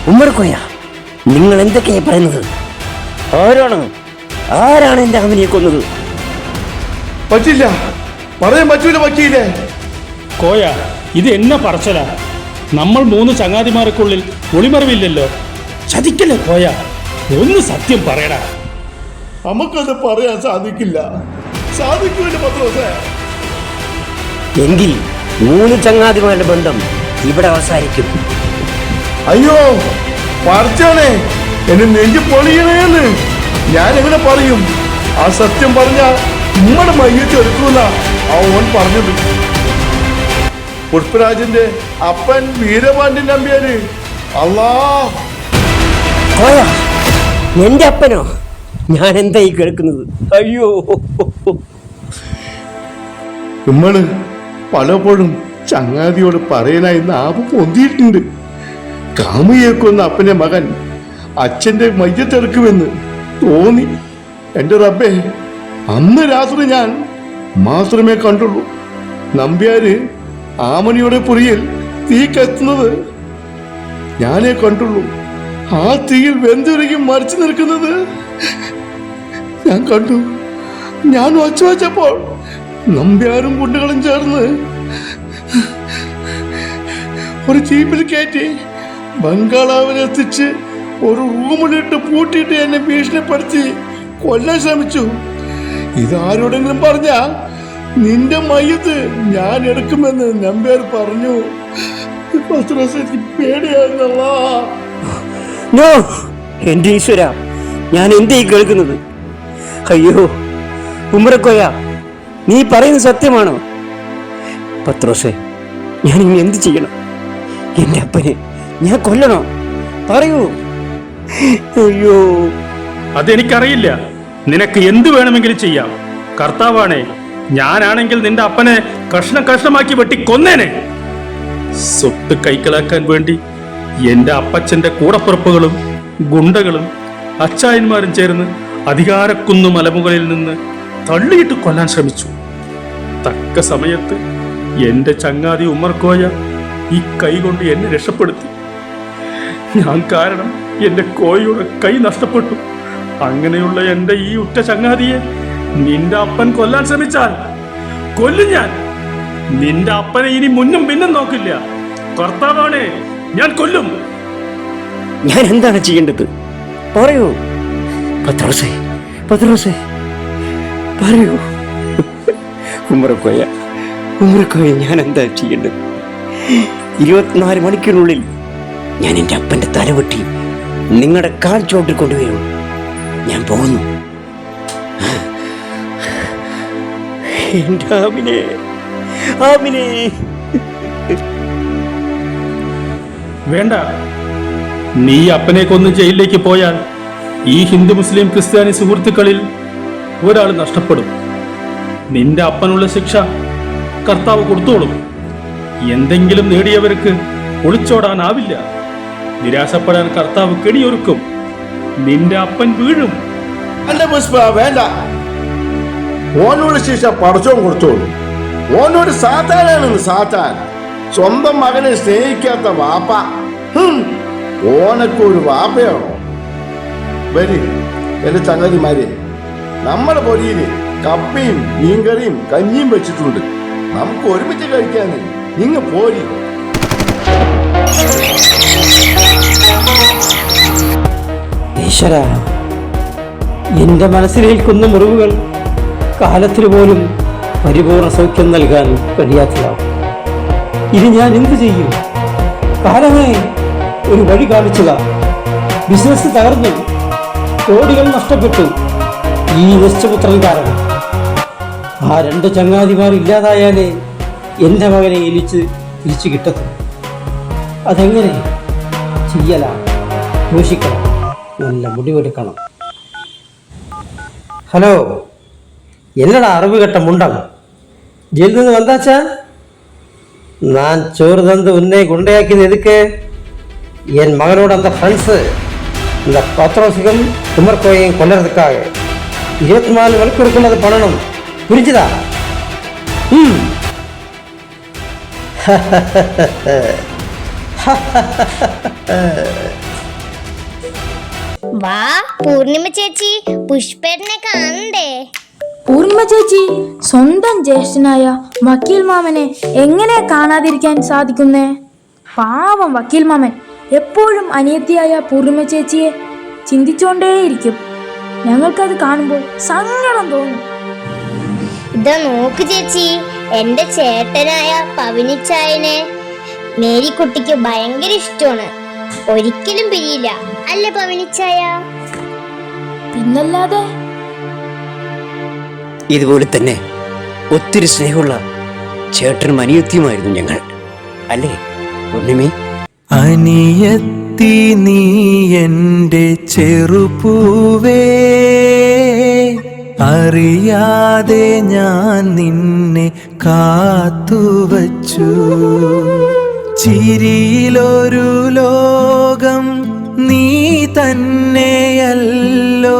ഉമ്മർക്കോയ, നിങ്ങൾ എന്തൊക്കെയാ പറയുന്നത്? ആരാണ് എൻ്റെ ആമിനെ കൊന്നത്? പറ്റില്ല, പറയാൻ പറ്റൂല വക്കീലേ. കോയ, ഇത് എന്നെ പറച്ചല. നമ്മൾ 3 ചങ്ങാതിമാർക്കുള്ളിൽ ഒളിമറിവില്ലല്ലോ. ചതിക്കല്ലേ കോയ, ഒന്ന് സത്യം പറയടാ. നമുക്കത് പറയാൻ സാധിക്കില്ല, സാധിക്കൂല പത്രോസേ. എങ്കിൽ 3 ചങ്ങാതിമാരുടെ ബന്ധം ഇവിടെ അവസാനിക്കും. അയ്യോ പറച്ചാണേ, എന്നെ നെഞ്ചു പൊളിയണേന്ന് ഞാൻ എങ്ങനെ പറയും? ആ സത്യം പറഞ്ഞ ഉമ്മടെ മയ്യത്ത് എടുക്കൂല അവൻ പറഞ്ഞത്. പുഷ്പരാജന്റെ അപ്പൻ വീരപാണ്ഡ്യൻ നമ്പ്യാര്. അല്ലാ, കോയ, എന്റെ അപ്പനോ? ഞാൻ എന്തായി കേൾക്കുന്നത്? അയ്യോ, നമ്മള് പലപ്പോഴും ചങ്ങാതിയോട് പറയാനായി നാവ് പൊന്തിയിട്ടുണ്ട്. കാമുയേക്കൊന്ന അപ്പന്റെ മകൻ അച്ഛന്റെ മയ്യത്തെടുക്കുമെന്ന് തോന്നി. എന്റെ റബ്ബേ, അന്ന് രാത്രി ഞാൻ മാത്രമേ കണ്ടുള്ളൂ. നമ്പ്യാര് ആമനിയുടെ പുറിയിൽ തീ കത്തുന്നത് ഞാനേ കണ്ടുള്ളൂ. ആ തീയിൽ വെന്തുരുകി മരിച്ചു നിൽക്കുന്നത് ഞാൻ കണ്ടു. ഞാൻ ഒച്ച വെച്ചപ്പോൾ നമ്പ്യാരും കുണ്ടുകളും ചേർന്ന് ഒരു ജീപ്പിൽ കയറ്റി ബംഗാളാവിലെത്തിച്ച് ഒരു റൂമിലിട്ട് പൂട്ടിയിട്ട് എന്നെ ഭീഷണിപ്പെടുത്തി കൊല്ലാൻ ശ്രമിച്ചു. ഇതാരോടെങ്കിലും പറഞ്ഞ നിന്റെ മയ്യത്ത് ഞാൻ എടുക്കുമെന്ന് നമ്പ്യാർ പറഞ്ഞു. പേടിയായിരുന്നല്ല. എന്റെ ഈശ്വര, ഞാൻ എന്തായി കേൾക്കുന്നത്? അയ്യോ ഉമ്മറക്കോയ, നീ പറയുന്നത് സത്യമാണോ? പത്രോസേ, ഞാൻ ഇനി എന്ത് ചെയ്യണം? എന്റെ അപ്പനെ ഞാൻ കൊല്ലണോ? പറയൂ. അയ്യോ, അതെനിക്കറിയില്ല. നിനക്ക് എന്ത് വേണമെങ്കിലും ചെയ്യാം. കർത്താവാണേ, ഞാനാണെങ്കിൽ നിന്റെ അപ്പനെ കഷ്ണം കഷ്ണമാക്കി വെട്ടി കൊന്നേനെ. സ്വത്ത് കൈക്കലാക്കാൻ വേണ്ടി എന്റെ അപ്പച്ചന്റെ കൂടപ്പുറപ്പുകളും ഗുണ്ടകളും അച്ചായന്മാരും ചേർന്ന് അധികാരക്കുന്നു മലമുകളിൽ നിന്ന് തള്ളിയിട്ട് കൊല്ലാൻ ശ്രമിച്ചു. തക്ക സമയത്ത് എന്റെ ചങ്ങാതി ഉമ്മർക്കോയ ഈ കൈ കൊണ്ട് എന്നെ രക്ഷപ്പെടുത്തി. ഞാൻ കാരണം എന്റെ കോയയുടെ കൈ നഷ്ടപ്പെട്ടു. അങ്ങനെയുള്ള എന്റെ ഈ ഉറ്റ ചങ്ങാതിയെ നിന്റെ അപ്പൻ കൊല്ലാൻ ശ്രമിച്ചാൽ കൊല്ലും ഞാൻ. നിന്റെ അപ്പനെ ഇനി മുന്നും പിന്നും നോക്കില്ല. കർത്താവാണേ, ഞാൻ കൊല്ലും. ഞാൻ എന്താണ് ചെയ്യേണ്ടത്? പറയൂ പത്രോസേ, പത്രോസേ, പറയൂ. ഉമ്മറക്കോയ, ഞാൻ എന്താ ചെയ്യേണ്ടത്? 24 മണിക്കൂറിനുള്ളിൽ ഞാൻ എൻ്റെ അപ്പൻ്റെ തലവെട്ടി നിങ്ങളുടെ കാൽ ചോട്ടിൽ കൊണ്ടുവരും. ഞാൻ പോകുന്നു. എൻ്റെ ആമിനെ, ആമിനെ. വേണ്ട, നീ അപ്പനെ കൊന്ന് ജയിലിലേക്ക് പോയാൽ ഈ ഹിന്ദു മുസ്ലിം ക്രിസ്ത്യാനി സുഹൃത്തുക്കളിൽ ഒരാൾ നഷ്ടപ്പെടും. നിന്റെ അപ്പനുള്ള ശിക്ഷ കർത്താവ് കൊടുത്തോളും. എന്തെങ്കിലും നേടിയവർക്ക് ഒളിച്ചോടാനാവില്ല. നിരാശപ്പെടാൻ കർത്താവ് കെണിയൊരുക്കും. നിന്റെ അപ്പൻ വീഴും. അല്ല പുഷ്പ, വേണ്ട. ഓനോട് ശിക്ഷ പടച്ചോൻ കൊടുത്തോളൂ. ഓനോട് സാത്താനാണ് സാത്താൻ. സ്വന്തം മകനെ സ്നേഹിക്കാത്ത വാപ്പ. ഓനൊക്കെ ഒരു വാപ്പയാണോ? വരി എന്റെ ചങ്ങാതിമാരെ, നമ്മുടെ പൊരിയില് കപ്പയും മീൻകറിയും കഞ്ഞിയും വെച്ചിട്ടുണ്ട്. നമുക്ക് ഒരുമിച്ച് കഴിക്കാൻ നിങ്ങൾ പോരി. ഈശ്വര, എൻ്റെ മനസ്സിലേൽക്കുന്ന മുറിവുകൾ കാലത്തിന് പോലും പരിപൂർണ സൗഖ്യം നൽകാൻ കഴിയാത്തതാവും. ഇനി ഞാൻ എന്തു ചെയ്യും? കാലമേ, ഒരു വഴി കാണിച്ചുക. ബിസിനസ് തകർന്നു, കോടികൾ നഷ്ടപ്പെട്ടു. ഈ നിശ്ചപുത്രൻ കാരണം. ആ 2 ചങ്ങാതിമാർ ഇല്ലാതായാലേ എൻ്റെ മകനെ എനിക്ക് തിരിച്ചു കിട്ടത്തുള്ളൂ. അതെങ്ങനെ ചെയ്യലാണ്? യോഷിക്കണം, നല്ല മുടിവെടുക്കണം. ഹലോ, എന്നടാ അറിവ് കെട്ട മുണ്ടം? ജയിലിൽ നിന്ന് വന്നാച്ചാ? நான் சோறு தந்து உன்னை குண்டையாக்கியது எதுக்கு? என் மகனோட அந்த ஃப்ரெண்ட்ஸு இந்த பத்ரோசிகம் குமர் கோயையும் கொல்றதுக்காக 24 மணிக்கூருக்குள்ள அது பண்ணணும். புரிஞ்சுதா? വാ പൂർണിമ ചേച്ചി, പുഷ്പേട്ടനെ കാണണ്ടേ? പൂർണിമ ചേച്ചി, സ്വന്തം ജ്യേഷ്ഠനായ വക്കീൽ മാമനെ എങ്ങനെ കാണാതിരിക്കാൻ സാധിക്കുന്നേ? പാവം വക്കീൽ മാമൻ എപ്പോഴും അനിയത്തിയായ പൂർണിമ ചേച്ചിയെ ചിന്തിച്ചോണ്ടേയിരിക്കും. ഞങ്ങൾക്കത് കാണുമ്പോൾ സങ്കടം തോന്നും. ഇതാ നോക്ക് ചേച്ചി, എന്റെ ചേട്ടനായ പവിനിച്ചായനെ മേരിക്കുട്ടിക്ക് ഭയങ്കര ഇഷ്ടമാണ്. ഒരിക്കലും പിരിയില്ല, അല്ലേ പവിനിച്ചായ? പിന്നല്ലാതെ. ഇതുപോലെ തന്നെ ഒത്തിരി സ്നേഹമുള്ള ചേട്ടനും അനിയത്തിയുമായിരുന്നു ഞങ്ങൾ, അല്ലേ പൂർണിമേ? അനിയത്തി നീ എൻ്റെ ചെറുപൂവേ, അറിയാതെ ഞാൻ നിന്നെ കാത്തുവച്ചു. ചിരിയിലൊരു ലോകം നീ തന്നെയല്ലോ.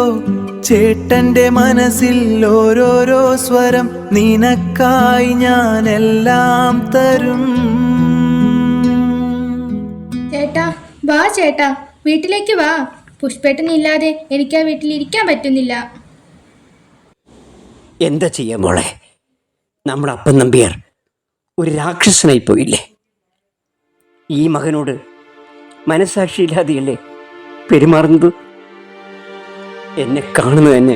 ചേട്ടന്റെ മനസ്സിൽ ഓരോരോ സ്വരം, നിനക്കായി ഞാനെല്ലാം തരും. ചേട്ടാ വാ, ചേട്ടാ വീട്ടിലേക്ക് വാ. പുഷ്പേട്ടനില്ലാതെ എനിക്ക് ആ വീട്ടിൽ ഇരിക്കാൻ പറ്റുന്നില്ല. എന്താ ചെയ്യാ മോളെ, നമ്മുടെ അപ്പൻ നമ്പ്യാർ ഒരു രാക്ഷസനായി പോയില്ലേ? ഈ മകനോട് മനസാക്ഷിയില്ലാതെയല്ലേ പെരുമാറുന്നത്? എന്നെ കാണുന്നത് തന്നെ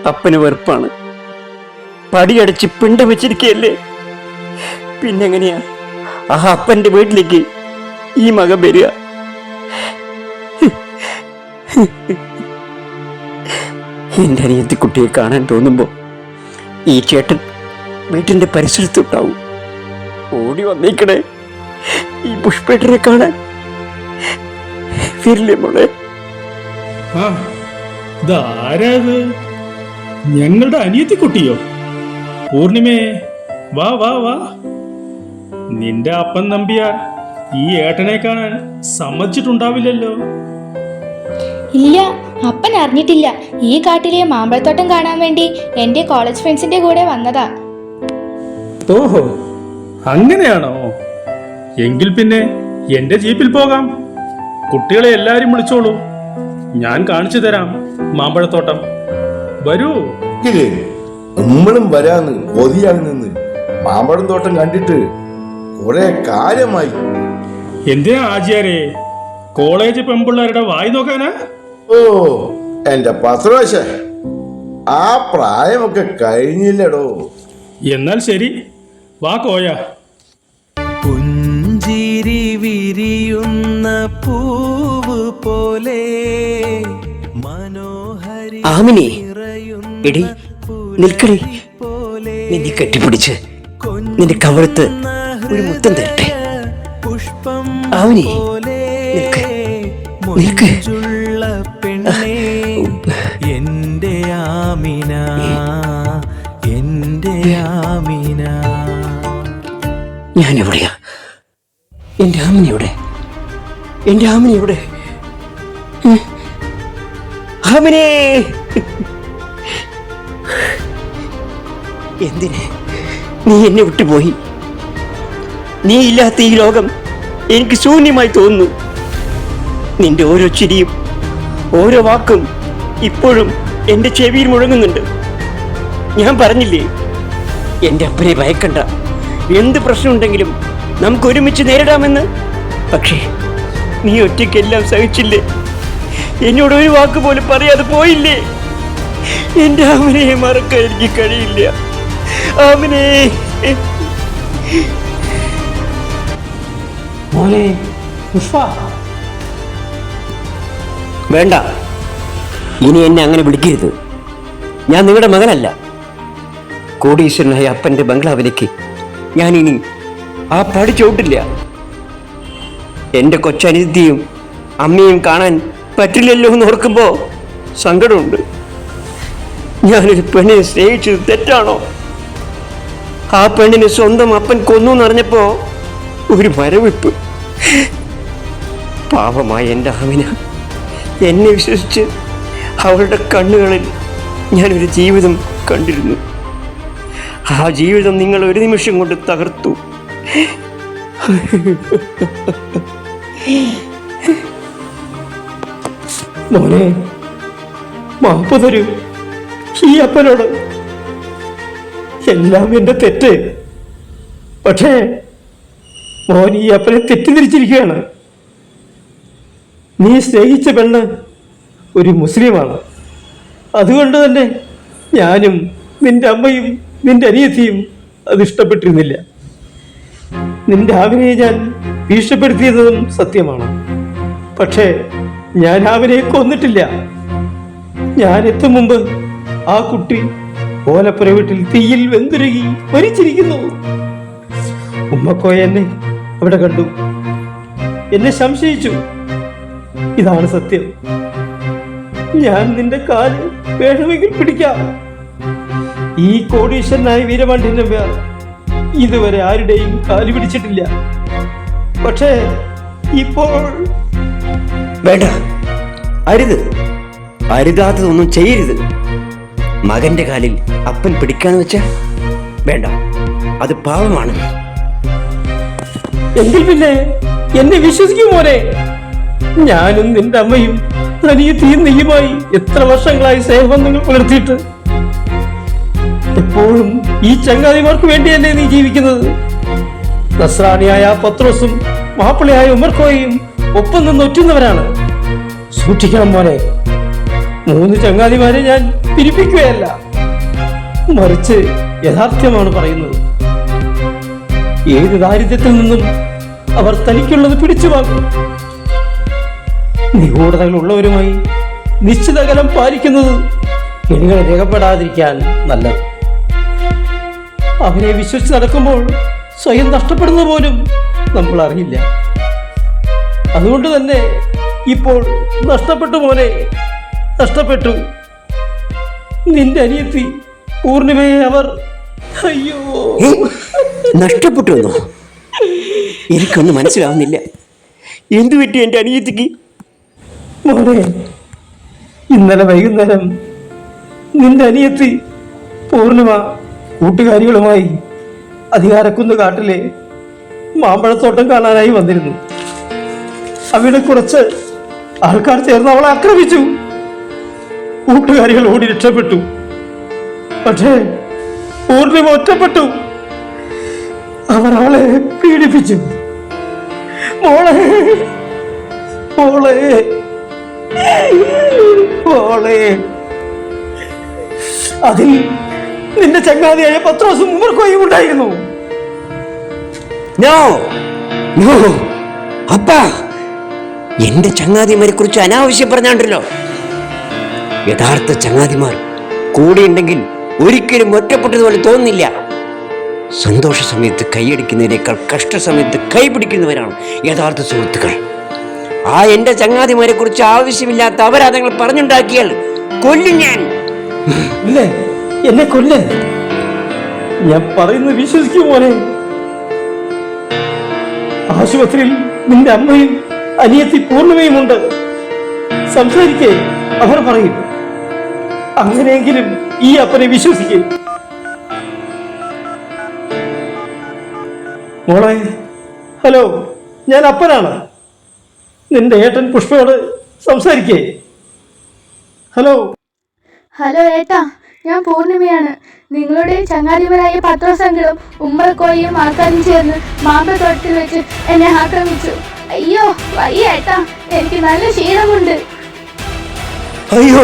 അപ്പന് വെറുപ്പാണ്. പടിയടച്ച് പിണ്ട വെച്ചിരിക്കുകയല്ലേ. പിന്നെങ്ങനെയാ ആ അപ്പൻ്റെ വീട്ടിലേക്ക് ഈ മകൻ വരിക? എൻ്റെ അനിയത്തിക്കുട്ടിയെ കാണാൻ തോന്നുമ്പോ ഈ ചേട്ടൻ വീട്ടിന്റെ പരിസരത്തുണ്ടാവും. ഓടി വന്നേക്കണേ ഈ പുഷ്പേട്ടനെ കാണാൻ. വരില്ലേ മോളെ? ആ, ഇതാരാത്? ഞങ്ങളുടെ അനിയത്തിക്കുട്ടിയോ? പൂർണിമേ, വാ വാ വാ. നിന്റെ അപ്പൻ നമ്പ്യാർ ഈ ഏട്ടനെ കാണാൻ സമ്മതിച്ചിട്ടുണ്ടാവില്ലല്ലോ. ഇല്ല, അപ്പൻ അറിഞ്ഞിട്ടില്ല. ഈ കാട്ടിലെ മാമ്പഴത്തോട്ടം കാണാൻ വേണ്ടി എൻ്റെ കോളേജ് ഫ്രണ്ട്സിന്റെ കൂടെ വന്നതാ. ഓഹോ, അങ്ങനെയാണോ? എങ്കിൽ പിന്നെ എന്റെ ജീപ്പിൽ പോകാം. കുട്ടികളെ എല്ലാരും വിളിച്ചോളൂ, ഞാൻ കാണിച്ചു തരാം മാമ്പഴത്തോട്ടം. വരൂ. നമ്മളും വരാന്ന് കൊതിയായി നിന്ന് മാമ്പഴം തോട്ടം കണ്ടിട്ട് കുറെ കാലമായി. എന്തിനാ ആചാരേ, കോളേജ് പെമ്പിള്ളേരുടെ വായി നോക്കാനാ? ഓ എന്റെ പത്രോശ, ആ പ്രായമൊക്കെ കഴിഞ്ഞില്ലടോ. എന്നാൽ ശരി, വാ കോയ. പുഞ്ചിരി വിരിയുന്ന പൂവ് പൂപോലെ മനോഹരി ആമിനി, എടി നിൽക്കടി, നിന്നെ കെട്ടിപ്പിടിച്ച് നിന്റെ കവളത്ത് ഒരു മുത്തം തരട്ടെ. പുഷ്പം ആമിനി, പോലെ നിൽക്ക്, നിൽക്ക്. മൊഞ്ചുള്ള പെണ്ണേ എന്റെ ആമിന, എന്റെ ആമിന. ഞാൻ എവിടെയാ? എന്റെ ആമിനിയുടെ, എന്റെ ആമിനിയുടെ, ആമിനെ! എന്തിന് നീ എന്നെ വിട്ടുപോയി? നീ ഇല്ലാത്ത ഈ ലോകം എനിക്ക് ശൂന്യമായി തോന്നുന്നു. നിന്റെ ഓരോ ചിരിയും ഓരോ വാക്കും ഇപ്പോഴും എന്റെ ചെവിയിൽ മുഴങ്ങുന്നുണ്ട്. ഞാൻ പറഞ്ഞില്ലേ, എന്റെ അപ്പനെ ഭയക്കണ്ട, എന്ത് പ്രശ്നമുണ്ടെങ്കിലും നമുക്ക് ഒരുമിച്ച് നേരിടാമെന്ന്. പക്ഷേ നീ ഒറ്റയ്ക്കെല്ലാം സഹിച്ചില്ലേ? എന്നോട് ഒരു വാക്ക് പോലും പറയാതെ പോയില്ലേ? എന്റെ ആമനെ മറക്കാൻ എനിക്ക് കഴിയില്ല. ആമനെ, മോനെ പുഷ്പ, വേണ്ട, ഇനി എന്നെ അങ്ങനെ വിളിക്കരുത്. ഞാൻ നിങ്ങളുടെ മകനല്ല. കോടീശ്വരനായ അപ്പന്റെ ബംഗ്ലാവിലേക്ക് ഞാൻ ഇനി ആ പടി ചോട്ടില്ല. എന്റെ കൊച്ചനിധിയും അമ്മയും കാണാൻ പറ്റില്ലല്ലോ എന്ന് ഓർക്കുമ്പോ സങ്കടമുണ്ട്. ഞാനൊരു പെണ്ണിനെ സ്നേഹിച്ചത് തെറ്റാണോ? ആ പെണ്ണിനെ സ്വന്തം അപ്പൻ കൊന്നു എന്നറിഞ്ഞപ്പോ ഒരു മരവിപ്പ്. പാവമായ എൻ്റെ ആമിന എന്നെ വിശ്വസിച്ച് അവളുടെ കണ്ണുകളിൽ ഞാനൊരു ജീവിതം കണ്ടിരുന്നു. ആ ജീവിതം നിങ്ങൾ ഒരു നിമിഷം കൊണ്ട് തകർത്തു. മോനെ മാപ്പ് തരൂ ഈ അപ്പനോട്. എല്ലാം എന്റെ തെറ്റ്. പക്ഷേ മോൻ ഈ അപ്പനെ തെറ്റിദ്ധരിച്ചിരിക്കുകയാണ്. നീ സ്നേഹിച്ച പെണ്ണ് ഒരു മുസ്ലിമാണ്. അതുകൊണ്ട് തന്നെ ഞാനും നിന്റെ അമ്മയും നിന്റെ അനിയത്തിയും അത് ഇഷ്ടപ്പെട്ടിരുന്നില്ല. നിന്റെ ആവിനെ ഞാൻ ഭീഷണിപ്പെടുത്തിയതും സത്യമാണ്. പക്ഷേ ഞാൻ ആവിനെ കൊന്നിട്ടില്ല. ഞാൻ എത്തും മുമ്പ് ആ കുട്ടി ഓലപ്പുര വീട്ടിൽ തീയിൽ വെന്തുരുകി മരിച്ചിരിക്കുന്നു. ഉമ്മക്കോയ എന്നെ അവിടെ കണ്ടു, എന്നെ സംശയിച്ചു. ഇതാണ് സത്യം. ഞാൻ നിന്റെ കാല് വേണമെങ്കിൽ പിടിക്കാം. ഈ കോടീശ്വരനായ വീരപാണ്ഡ്യൻ ഇതുവരെ ആരുടെയും കാല് പിടിച്ചിട്ടില്ല. പക്ഷേ ഇപ്പോൾ വേണ്ട, അരുത്, അരുതാത്തതൊന്നും ചെയ്യരുത്. മകന്റെ കാലിൽ അപ്പൻ പിടിക്കാന്ന് വെച്ചാ വേണ്ട, അത് പാവമാണ്. എങ്കിൽ പിന്നെ എന്നെ വിശ്വസിക്കും മോനെ. ഞാനും നിന്റെ അമ്മയും അനിയത്തിയും നീയുമായി എത്ര വർഷങ്ങളായി സ്നേഹബന്ധങ്ങൾ പുലർത്തിയിട്ട് എപ്പോഴും ഈ ചങ്ങാതിമാർക്ക് വേണ്ടിയല്ലേ നീ ജീവിക്കുന്നത്? നസ്രാണിയായ പത്രോസും മാപ്പിളയായ ഉമർക്കോയും ഒപ്പം നിന്ന് ഒറ്റുന്നവരാണ്. സൂക്ഷിക്കണം മോനെ. 3 ചങ്ങാതിമാരെ ഞാൻ പിരിപ്പിക്കുകയല്ല, മറിച്ച് യഥാർത്ഥ്യമാണ് പറയുന്നത്. ഏത് ദാരിദ്ര്യത്തിൽ നിന്നും അവർ തനിക്കുള്ളത് പിടിച്ചു വാങ്ങും. നിഗൂഢതകളുള്ളവരുമായി നിശ്ചിത അകലം പാലിക്കുന്നത് കെണികൾ രേഖപ്പെടാതിരിക്കാൻ നല്ലത്. അവരെ വിശ്വസിച്ച് നടക്കുമ്പോൾ സ്വയം നഷ്ടപ്പെടുന്നത് പോലും നമ്മൾ അറിയില്ല. അതുകൊണ്ട് തന്നെ ഇപ്പോൾ നഷ്ടപ്പെട്ടു മോനെ, നഷ്ടപ്പെട്ടു. നിന്റെ അനിയത്തി പൂർണിമയെ അവർ അയ്യോ നഷ്ടപ്പെട്ടു എന്നോ? എനിക്കൊന്നും മനസ്സിലാവുന്നില്ല. എന്തു പറ്റി എൻ്റെ അനിയത്തിക്ക്? മോനെ, ഇന്നലെ വൈകുന്നേരം നിന്റെ അനിയത്തി പൂർണിമ കൂട്ടുകാരികളുമായി അധികാരക്കുന്ന് കാട്ടിലെ മാമ്പഴത്തോട്ടം കാണാനായി വന്നിരുന്നു. അവിടെ കുറച്ച് ആൾക്കാർ ചേർന്ന് അവളെ ആക്രമിച്ചു. കൂട്ടുകാരികൾ ഓടി രക്ഷപ്പെട്ടു. പക്ഷേ പൂർണിമ ഒറ്റപ്പെട്ടു. അവർ അവളെ പീഡിപ്പിച്ചു. മോളെ, മോളെ, മോളെ. അതിൽ നിന്റെ ചങ്ങാതിയായ പത്രോസും ഉമർക്കോയും ഉണ്ടായിരുന്നു. നോ, നോ, അപ്പാ, എന്റെ ചങ്ങാതിമാരെ കുറിച്ച് അനാവശ്യം പറഞ്ഞാണ്ടല്ലോ. യഥാർത്ഥ ചങ്ങാതിമാർ കൂടെ ഉണ്ടെങ്കിൽ ഒരിക്കലും ഒറ്റപ്പെട്ടതുപോലെ തോന്നുന്നില്ല. സന്തോഷ സമയത്ത് കൈയടിക്കുന്നതിനേക്കാൾ കഷ്ട സമയത്ത് കൈപിടിക്കുന്നവരാണ് യഥാർത്ഥ സുഹൃത്തുക്കൾ. ആ എന്റെ ചങ്ങാതിമാരെ കുറിച്ച് ആവശ്യമില്ലാത്ത അപരാധങ്ങൾ പറഞ്ഞുണ്ടാക്കിയാൽ കൊല്ലും ഞാൻ. ഇല്ലേ, എന്നെ കൊല്ലേ. ഞാൻ പറയുന്നത് വിശ്വസിക്കും മോനെ. ആശുപത്രിയിൽ നിന്റെ അമ്മയും അനിയത്തി പൂർണ്ണിമയും ഉണ്ട്. സംസാരിക്കേ, അവർ പറയും. അങ്ങനെയെങ്കിലും ഈ അപ്പനെ വിശ്വസിക്കേ. മോളെ, ഹലോ, ഞാൻ അപ്പനാണ്. നിന്റെ ഏട്ടൻ പുഷ്പയോട് സംസാരിക്കേ. ഹലോ. ഹലോ ഏട്ടാ, ഞാൻ പൂർണിമയാണ്. നിങ്ങളുടെ ചങ്ങാതിമാരായ പത്രോസങ്ങളും ഉമ്മറക്കോയും ആൾക്കാരും ചേർന്ന് മാമ്പഴത്തോട്ടത്തിൽ വെച്ച് എന്നെ ആക്രമിച്ചു. അയ്യോ വയ്യ ഏട്ടാ, എനിക്ക് നല്ല ക്ഷീണമുണ്ട്. അയ്യോ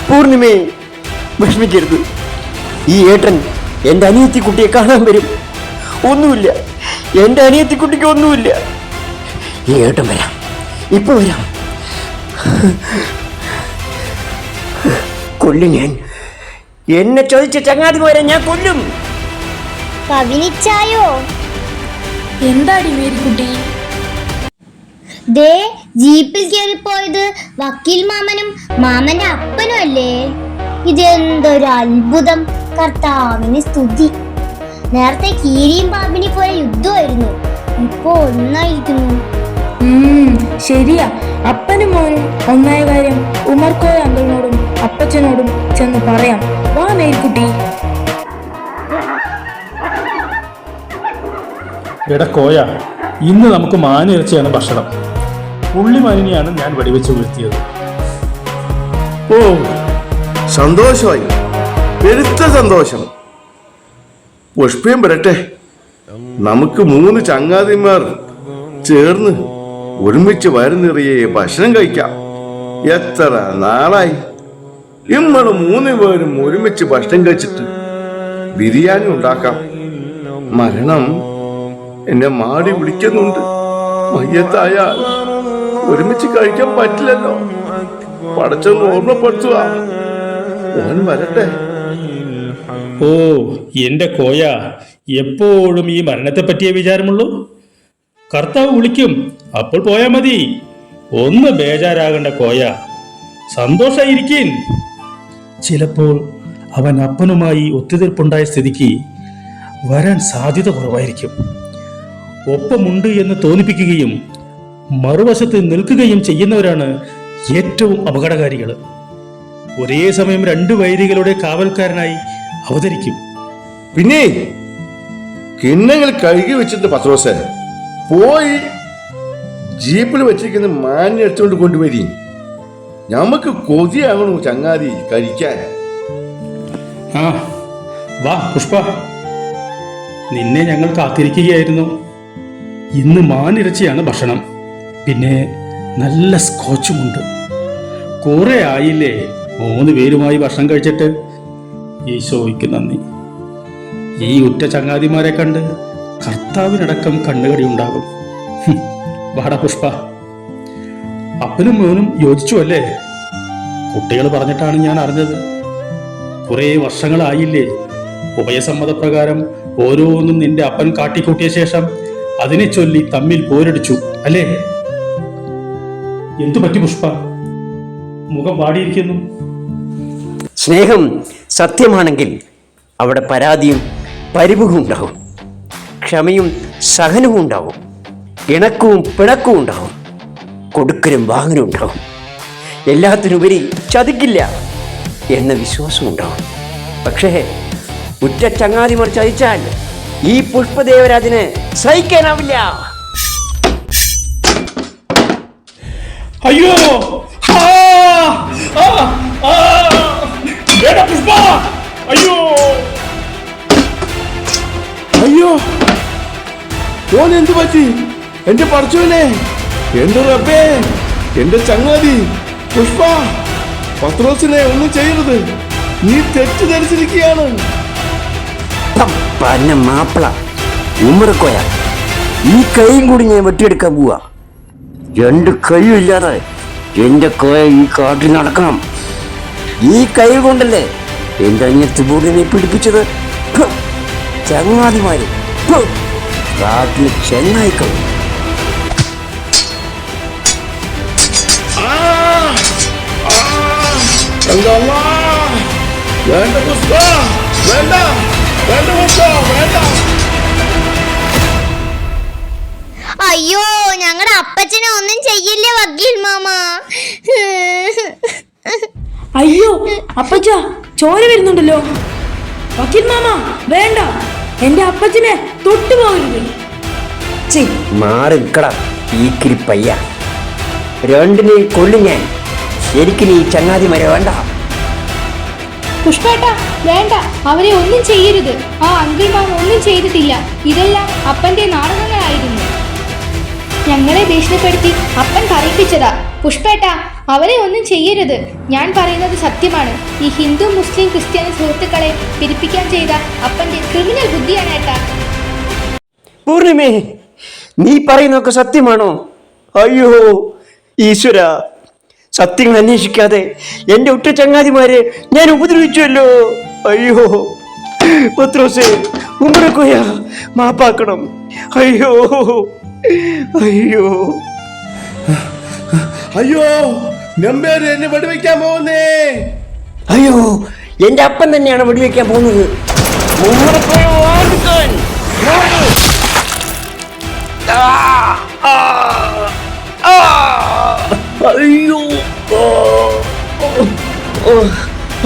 പൂർണിമേ, വിഷമിക്കരുത്. ഈ ഏട്ടൻ എൻ്റെ അനിയത്തിക്കുട്ടിയെ കാണാൻ വരും. ഒന്നുമില്ല, എൻ്റെ അനിയത്തിക്കുട്ടിക്ക് ഒന്നുമില്ല. ഈ ഏട്ടൻ വരാം, ഇപ്പൊ വരാം. കൊല്ലും ഞാൻ. എന്നെ ചോദിച്ച ചങ്ങാതിമാരെ ഞാൻ കൊല്ലും. കവിനിച്ചായോ? എന്താടി മേരിക്കുട്ടി? ദേ ജീപ്പിൽ കയറിപ്പോയത് വക്കീൽ മാമനും മാമന്റെ അപ്പനും അല്ലേ? ഇതെന്തൊരു അത്ഭുതം! കർത്താവിന് സ്തുതി. നേരത്തെ കീരിയും പാമ്പിനെ പോലെ യുദ്ധമായിരുന്നു, ഇപ്പോ ഒന്നായിരിക്കുന്നു. ശരിയാ. അപ്പനും മോനും ഒന്നായ കാര്യം ഉമർക്കോയ അങ്കിളിനോടും അപ്പച്ചനോടും ചെന്ന് പറയാം. വാ മേരിക്കുട്ടി. എടാ കോയ, ഇന്ന് നമുക്ക് മാനിറച്ചിയാണ് ഭക്ഷണം. പുള്ളിമാനിനെയാണ് ഞാൻ വെടിവെച്ച് വീഴ്ത്തിയത്. ഓ, സന്തോഷമായി, പെരുത്ത സന്തോഷം. പുഷ്പയും വരട്ടെ. നമുക്ക് 3 ചങ്ങാതിമാർ ചേർന്ന് ഒരുമിച്ച് വയറ് നിറയെ ഭക്ഷണം കഴിക്കാം. എത്ര നാളായി നമ്മൾ 3 പേരും ഒരുമിച്ച് ഭക്ഷണം കഴിച്ചിട്ട്. ബിരിയാണി ഉണ്ടാക്കാം. മരണം എന്നെ മാടി വിളിക്കുന്നുണ്ട്. മയ്യത്തായാൽ ഒരുമിച്ച് കഴിക്കാൻ പറ്റില്ലല്ലോ. പടച്ചൊന്ന് ഓർമ്മപ്പെടുത്തുക. ഓൻ വരട്ടെ. ഓ എന്റെ കോയ, എപ്പോഴും ഈ മരണത്തെ പറ്റിയേ വിചാരമുള്ളൂ. കർത്താവ് വിളിക്കും, അപ്പോൾ പോയാ മതി. ഒന്ന് ബേജാരാകണ്ട കോയ, സന്തോഷായിരിക്കും. ചിലപ്പോൾ അവൻ അപ്പനുമായി ഒത്തുതീർപ്പുണ്ടായ സ്ഥിതിക്ക് വരാൻ സാധ്യത കുറവായിരിക്കും. ഒപ്പമുണ്ട് എന്ന് തോന്നിപ്പിക്കുകയും മറുവശത്ത് നിൽക്കുകയും ചെയ്യുന്നവരാണ് ഏറ്റവും അപകടകാരികൾ. ഒരേ സമയം 2 വൈരികളുടെ കാവൽക്കാരനായി അവതരിക്കും. പിന്നെ കിണ്ണങ്ങൾ കഴുകി വെച്ചിട്ട് പത്രോസേ, പോയി ജീപ്പിൽ വെച്ചിരിക്കുന്ന മാനിനെ എടുത്തുകൊണ്ട് കൊണ്ടുവരി. നമുക്ക് കൊതിയാകണു ചങ്ങാതി കഴിക്കാൻ. ആ വാ പുഷ്പ, നിന്നെ ഞങ്ങൾ കാത്തിരിക്കുകയായിരുന്നു. ഇന്ന് മാനിറച്ചിയാണ് ഭക്ഷണം, പിന്നെ നല്ല സ്കോച്ചുമുണ്ട്. കുറെ ആയില്ലേ 3 പേരുമായി ഭക്ഷണം കഴിച്ചിട്ട്. ഈശോയ്ക്ക് നന്ദി. ഈ ഉറ്റ ചങ്ങാതിമാരെ കണ്ട് കർത്താവിനടക്കം കണ്ണുകടി ഉണ്ടാകും. വാടാ പുഷ്പ. അപ്പനും മോനും യോജിച്ചു അല്ലേ? കുട്ടികൾ പറഞ്ഞിട്ടാണ് ഞാൻ അറിഞ്ഞത്. കുറെ വർഷങ്ങളായില്ലേ ഉഭയസമ്മതപ്രകാരം ഓരോന്നും നിന്റെ അപ്പൻ കാട്ടിക്കൂട്ടിയ ശേഷം അതിനെ ചൊല്ലി തമ്മിൽ പോരടിച്ചു അല്ലേ? എന്തു പറ്റി പുഷ്പ? മുഖം വാടിയിരിക്കുന്നു. സ്നേഹം സത്യമാണെങ്കിൽ അവിടെ പരാതിയും പരിഭവവും ഉണ്ടാവും, ക്ഷമയും സഹനവും ഉണ്ടാവും, ഇണക്കവും പിണക്കവും ഉണ്ടാവും, കൊടുക്കലും വാങ്ങലും ഉണ്ടാവും. എല്ലാത്തിനുപരി ചതിക്കില്ല എന്ന വിശ്വാസം ഉണ്ടാവും. പക്ഷേ ഉറ്റ ചങ്ങാതിമാർ ചതിച്ചാൽ ഈ പുഷ്പദേവരാജന് സഹിക്കാനാവില്ല. അയ്യോ പുഷ്പ, അയ്യോ അയ്യോ, ഓൻ എന്തു പറ്റി? എന്റെ പടച്ചോനെ, എന്റെ റബ്ബേ, എന്റെ ചങ്ങാതി പുഷ്പ, പത്രോസിനെ ഒന്നും ചെയ്യരുത്. നീ തെറ്റിദ്ധരിച്ചിരിക്കുകയാണ്. പന്ന മാപ്പിള ഉമ്മറക്കോയ, ഈ കൈയും കൂടി ഞാൻ വെട്ടിയെടുക്കാൻ പോവാ. രണ്ട് കൈയും ഇല്ലാതെ എന്റെ കോയ ഈ കാട്ടിൽ നടക്കണം. ഈ കൈ കൊണ്ടല്ലേ എന്റെ അനിയത്തി പൂർണ്ണിനെ പിടിപ്പിച്ചത്. ചങ്ങാതിമാര് കാട്ടിൽ ചെന്നായിക്കൾ. വേണ്ട പുഷ്പ, വേണ്ട വേണ്ട പുഷ്പ, വേണ്ട. അയ്യോ ഞങ്ങളുടെ അപ്പച്ചനെ ഒന്നും ചെയ്യില്ലേ വക്കീൽ മാമ. അയ്യോ അപ്പച്ച, ചോര വരുന്നുണ്ടല്ലോ. വക്കീൽ മാമ വേണ്ട, എന്റെ അപ്പച്ചനെ തൊട്ടുപോകരുത്. മാറി നിൽക്കടാ ഈ പയ്യ. രണ്ടിനെ കൊല്ലു ഞാൻ. എനിക്ക് നീ ചങ്ങാതിമാരെ വേണ്ട. പുഷ്പേട്ട വേണ്ട, അവരെ ഒന്നും ചെയ്യരുത്. ആ അങ്കിൾ മാം ഒന്നും ചെയ്തിട്ടില്ല. ഇതെല്ലാം അപ്പന്റെ നാടകങ്ങളായിരുന്നു. ഞങ്ങളെ ഭീഷണിപ്പെടുത്തി അപ്പൻ പറയിപ്പിച്ചതാ. പുഷ്പേട്ട അവരെ ഒന്നും ചെയ്യരുത്. ഞാൻ പറയുന്നത് സത്യമാണ്. ഈ ഹിന്ദു മുസ്ലിം ക്രിസ്ത്യാനി സുഹൃത്തുക്കളെ പിരിപ്പിക്കാൻ ചെയ്ത അപ്പന്റെ ക്രിമിനൽ ബുദ്ധിയാണ് ഏട്ടാ. പൂർണിമേ, നീ പറയുന്നതൊക്കെ സത്യമാണോ? അയ്യോ ഈശ്വര, സത്യങ്ങൾ അന്വേഷിക്കാതെ എന്റെ ഉറ്റ ചങ്ങാതിമാരെ ഞാൻ ഉപദ്രവിച്ചുവല്ലോ. അയ്യോ പത്രോസേ, ഉമ്മറക്കോയ മാപ്പാക്കണം. അയ്യോ അയ്യോ അയ്യോ നമ്പേര് എന്നെ വെടിവെക്കാൻ പോകുന്നേ. അയ്യോ എന്റെ അപ്പൻ തന്നെയാണ് വെടിവെക്കാൻ പോകുന്നത്. ഉമ്മറക്കോയ ഓടിക്കാൻ. അയ്യോ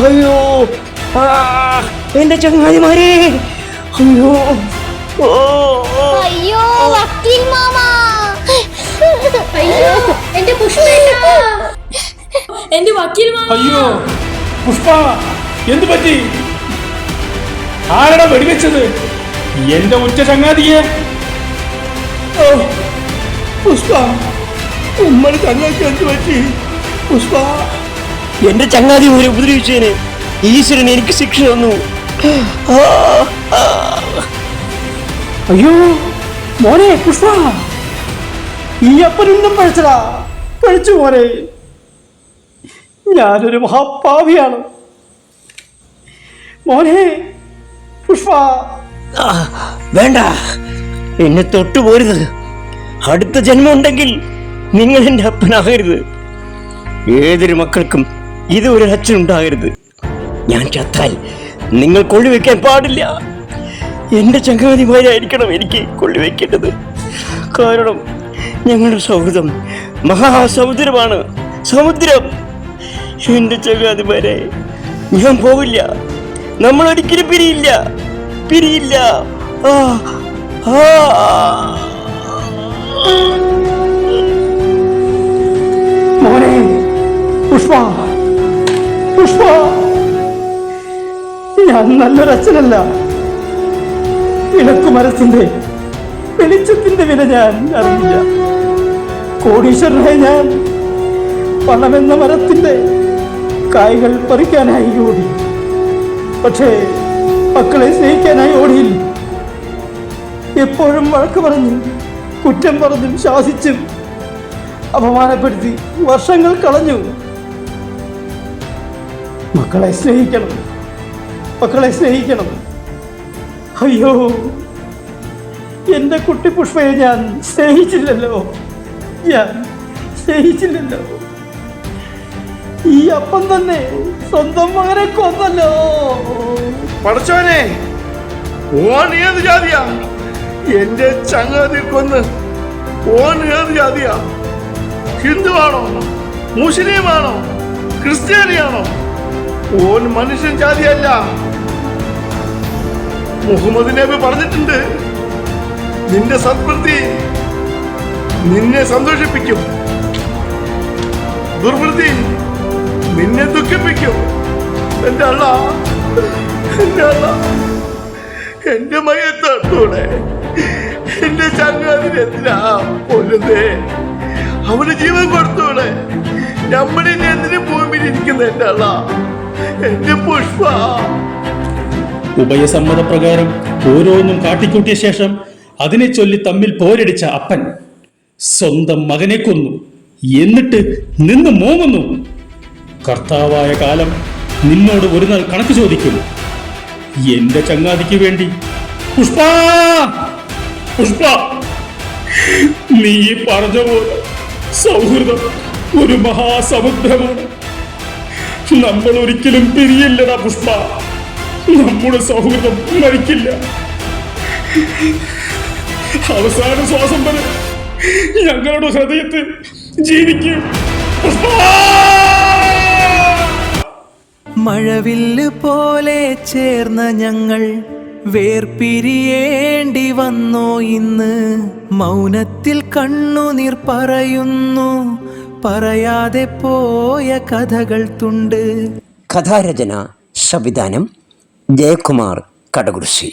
അയ്യോ എന്റെ ചങ്ങാതിമാരെ. അയ്യോ അയ്യോ വക്കീൽ മാമ. അയ്യോ എന്റെ പുഷ്പേട്ട. എന്റെ വക്കീൽ മാമ. അയ്യോ പുഷ്പ, എന്ത് പറ്റി? ആരാടാ വെടിവെച്ചത്? എന്റെ ഉച്ച ചങ്ങാതിയെ. പുഷ്പ, ഉമ്മടെ ചങ്ങാതി എന്ത് പറ്റി? പുഷ്പ, എന്റെ ചങ്ങാതി ഒരു ഉപദ്രവിച്ചതിന് ഈശ്വരൻ എനിക്ക് ശിക്ഷ തന്നു. അയ്യോ മോനെ പുഷ്പ, ഈ അപ്പനും പഴിച്ചടാ. പഴിച്ചു മോനെ, ഞാനൊരു മഹാപാവിയാണ് മോനെ. പുഷ്പ വേണ്ട, എന്നെ തൊട്ടുപോരുത്. അടുത്ത ജന്മം ഉണ്ടെങ്കിൽ നിങ്ങൾ എന്റെ അപ്പനാകരുത്. ഏതൊരു മക്കൾക്കും ഇതൊരു അച്ഛനുണ്ടാകരുത്. ഞാൻ ചത്താൽ നിങ്ങൾ കൊള്ളിവെക്കാൻ പാടില്ല. എന്റെ ചങ്ങാതിമാരായിരിക്കണം എനിക്ക് കൊള്ളിവെക്കേണ്ടത്. കാരണം ഞങ്ങളുടെ സൗഹൃദം മഹാസമുദ്രമാണ്. സമുദ്രം. എന്റെ ചങ്ങാതിമാരെ, ഞാൻ പോവില്ല. നമ്മൾ ഒരിക്കലും പിരിയില്ല, പിരിയില്ല. ആ ആ മോനെ പുഷ്പ, പുഷ്പ, ഞാൻ നല്ലൊരച്ഛനല്ല. ഇളക്കുമരത്തിന്റെ വെളിച്ചത്തിന്റെ വില ഞാൻ അറിയില്ല. കോടീശ്വരനായ ഞാൻ പണമെന്ന മരത്തിന്റെ കായ്കൾ പറിക്കാനായി ഓടി. പക്ഷേ മക്കളെ സ്നേഹിക്കാനായി ഓടിയില്ല. എപ്പോഴും വഴക്ക് പറഞ്ഞും കുറ്റം പറഞ്ഞും ശാസിച്ചും അപമാനപ്പെടുത്തി വർഷങ്ങൾ കളഞ്ഞു. മക്കളെ സ്നേഹിക്കണം, മക്കളെ സ്നേഹിക്കണം. അയ്യോ എന്റെ കുട്ടി പുഷ്പയെ ഞാൻ സ്നേഹിച്ചില്ലല്ലോ, ഞാൻ സ്നേഹിച്ചില്ലല്ലോ. ഈ അപ്പം തന്നെ സ്വന്തം മകനെ കൊന്നല്ലോ. പടച്ചോനെ, ഓൻ ഏത് ജാതിയാ? എന്റെ ചങ്ങാതി കൊന്ന്. ഓൻ ഏത് ജാതിയാ? ഹിന്ദുവാണോ, മുസ്ലിമാണോ, ക്രിസ്ത്യാനിയാണോ? ഓൻ മനുഷ്യൻ ജാതിയല്ല. മുഹമ്മദ് നബി പറഞ്ഞിട്ടുണ്ട്, നിന്റെ സത്വൃത്തി നിന്നെ സന്തോഷിപ്പിക്കും, ദുർവൃത്തി നിന്നെ ദുഃഖിപ്പിക്കും. എന്റെ അള്ള, എന്റെ അള്ള, എന്റെ മയത്തോടെ എന്റെ ചങ്ങാതിനെന്തിനാ കൊല്ലുന്നേ? അവന് ജീവൻ കൊടുത്തോടെ. നമ്മളിനി എന്തിനു ഭൂമിയിലിരിക്കുന്ന എന്റെ അള്ള, എന്റെ പുഷ്പ. ഉഭയസമ്മതപ്രകാരം ഓരോന്നും കാട്ടിക്കൂട്ടിയ ശേഷം അതിനെ ചൊല്ലി തമ്മിൽ പോരടിച്ച അപ്പൻ സ്വന്തം മകനെ കൊന്നു, എന്നിട്ട് നിന്ന് മോങ്ങുന്നു. കർത്താവായ കാലം നിന്നോട് ഒരു നാൾ കണക്ക് ചോദിക്കും. എന്റെ ചങ്ങാതിക്ക് വേണ്ടി പുഷ്പ, പുഷ്പ, നീ പറഞ്ഞ പോലെ സൗഹൃദം ഒരു മഹാസമുദ്രമാണ്. നമ്മൾ ഒരിക്കലും പിരിയില്ലടാ പുഷ്പ. നമ്മുടെ സൗഹൃദം മരിക്കില്ല. അവസാന ശ്വാസം വരെ ഞങ്ങളുടെ ഹൃദയത്തിൽ ജീവിക്കും. മഴവില്ല് പോലെ ചേർന്ന ഞങ്ങൾ വേർപിരിയേണ്ടി വന്നോ ഇന്ന്. മൗനത്തിൽ കണ്ണുനീർ പറയുന്നു, പറയാതെ പോയ കഥകൾ തുണ്ട്. കഥാരചന സംവിധാനം ജയകുമാർ കടകുർശി.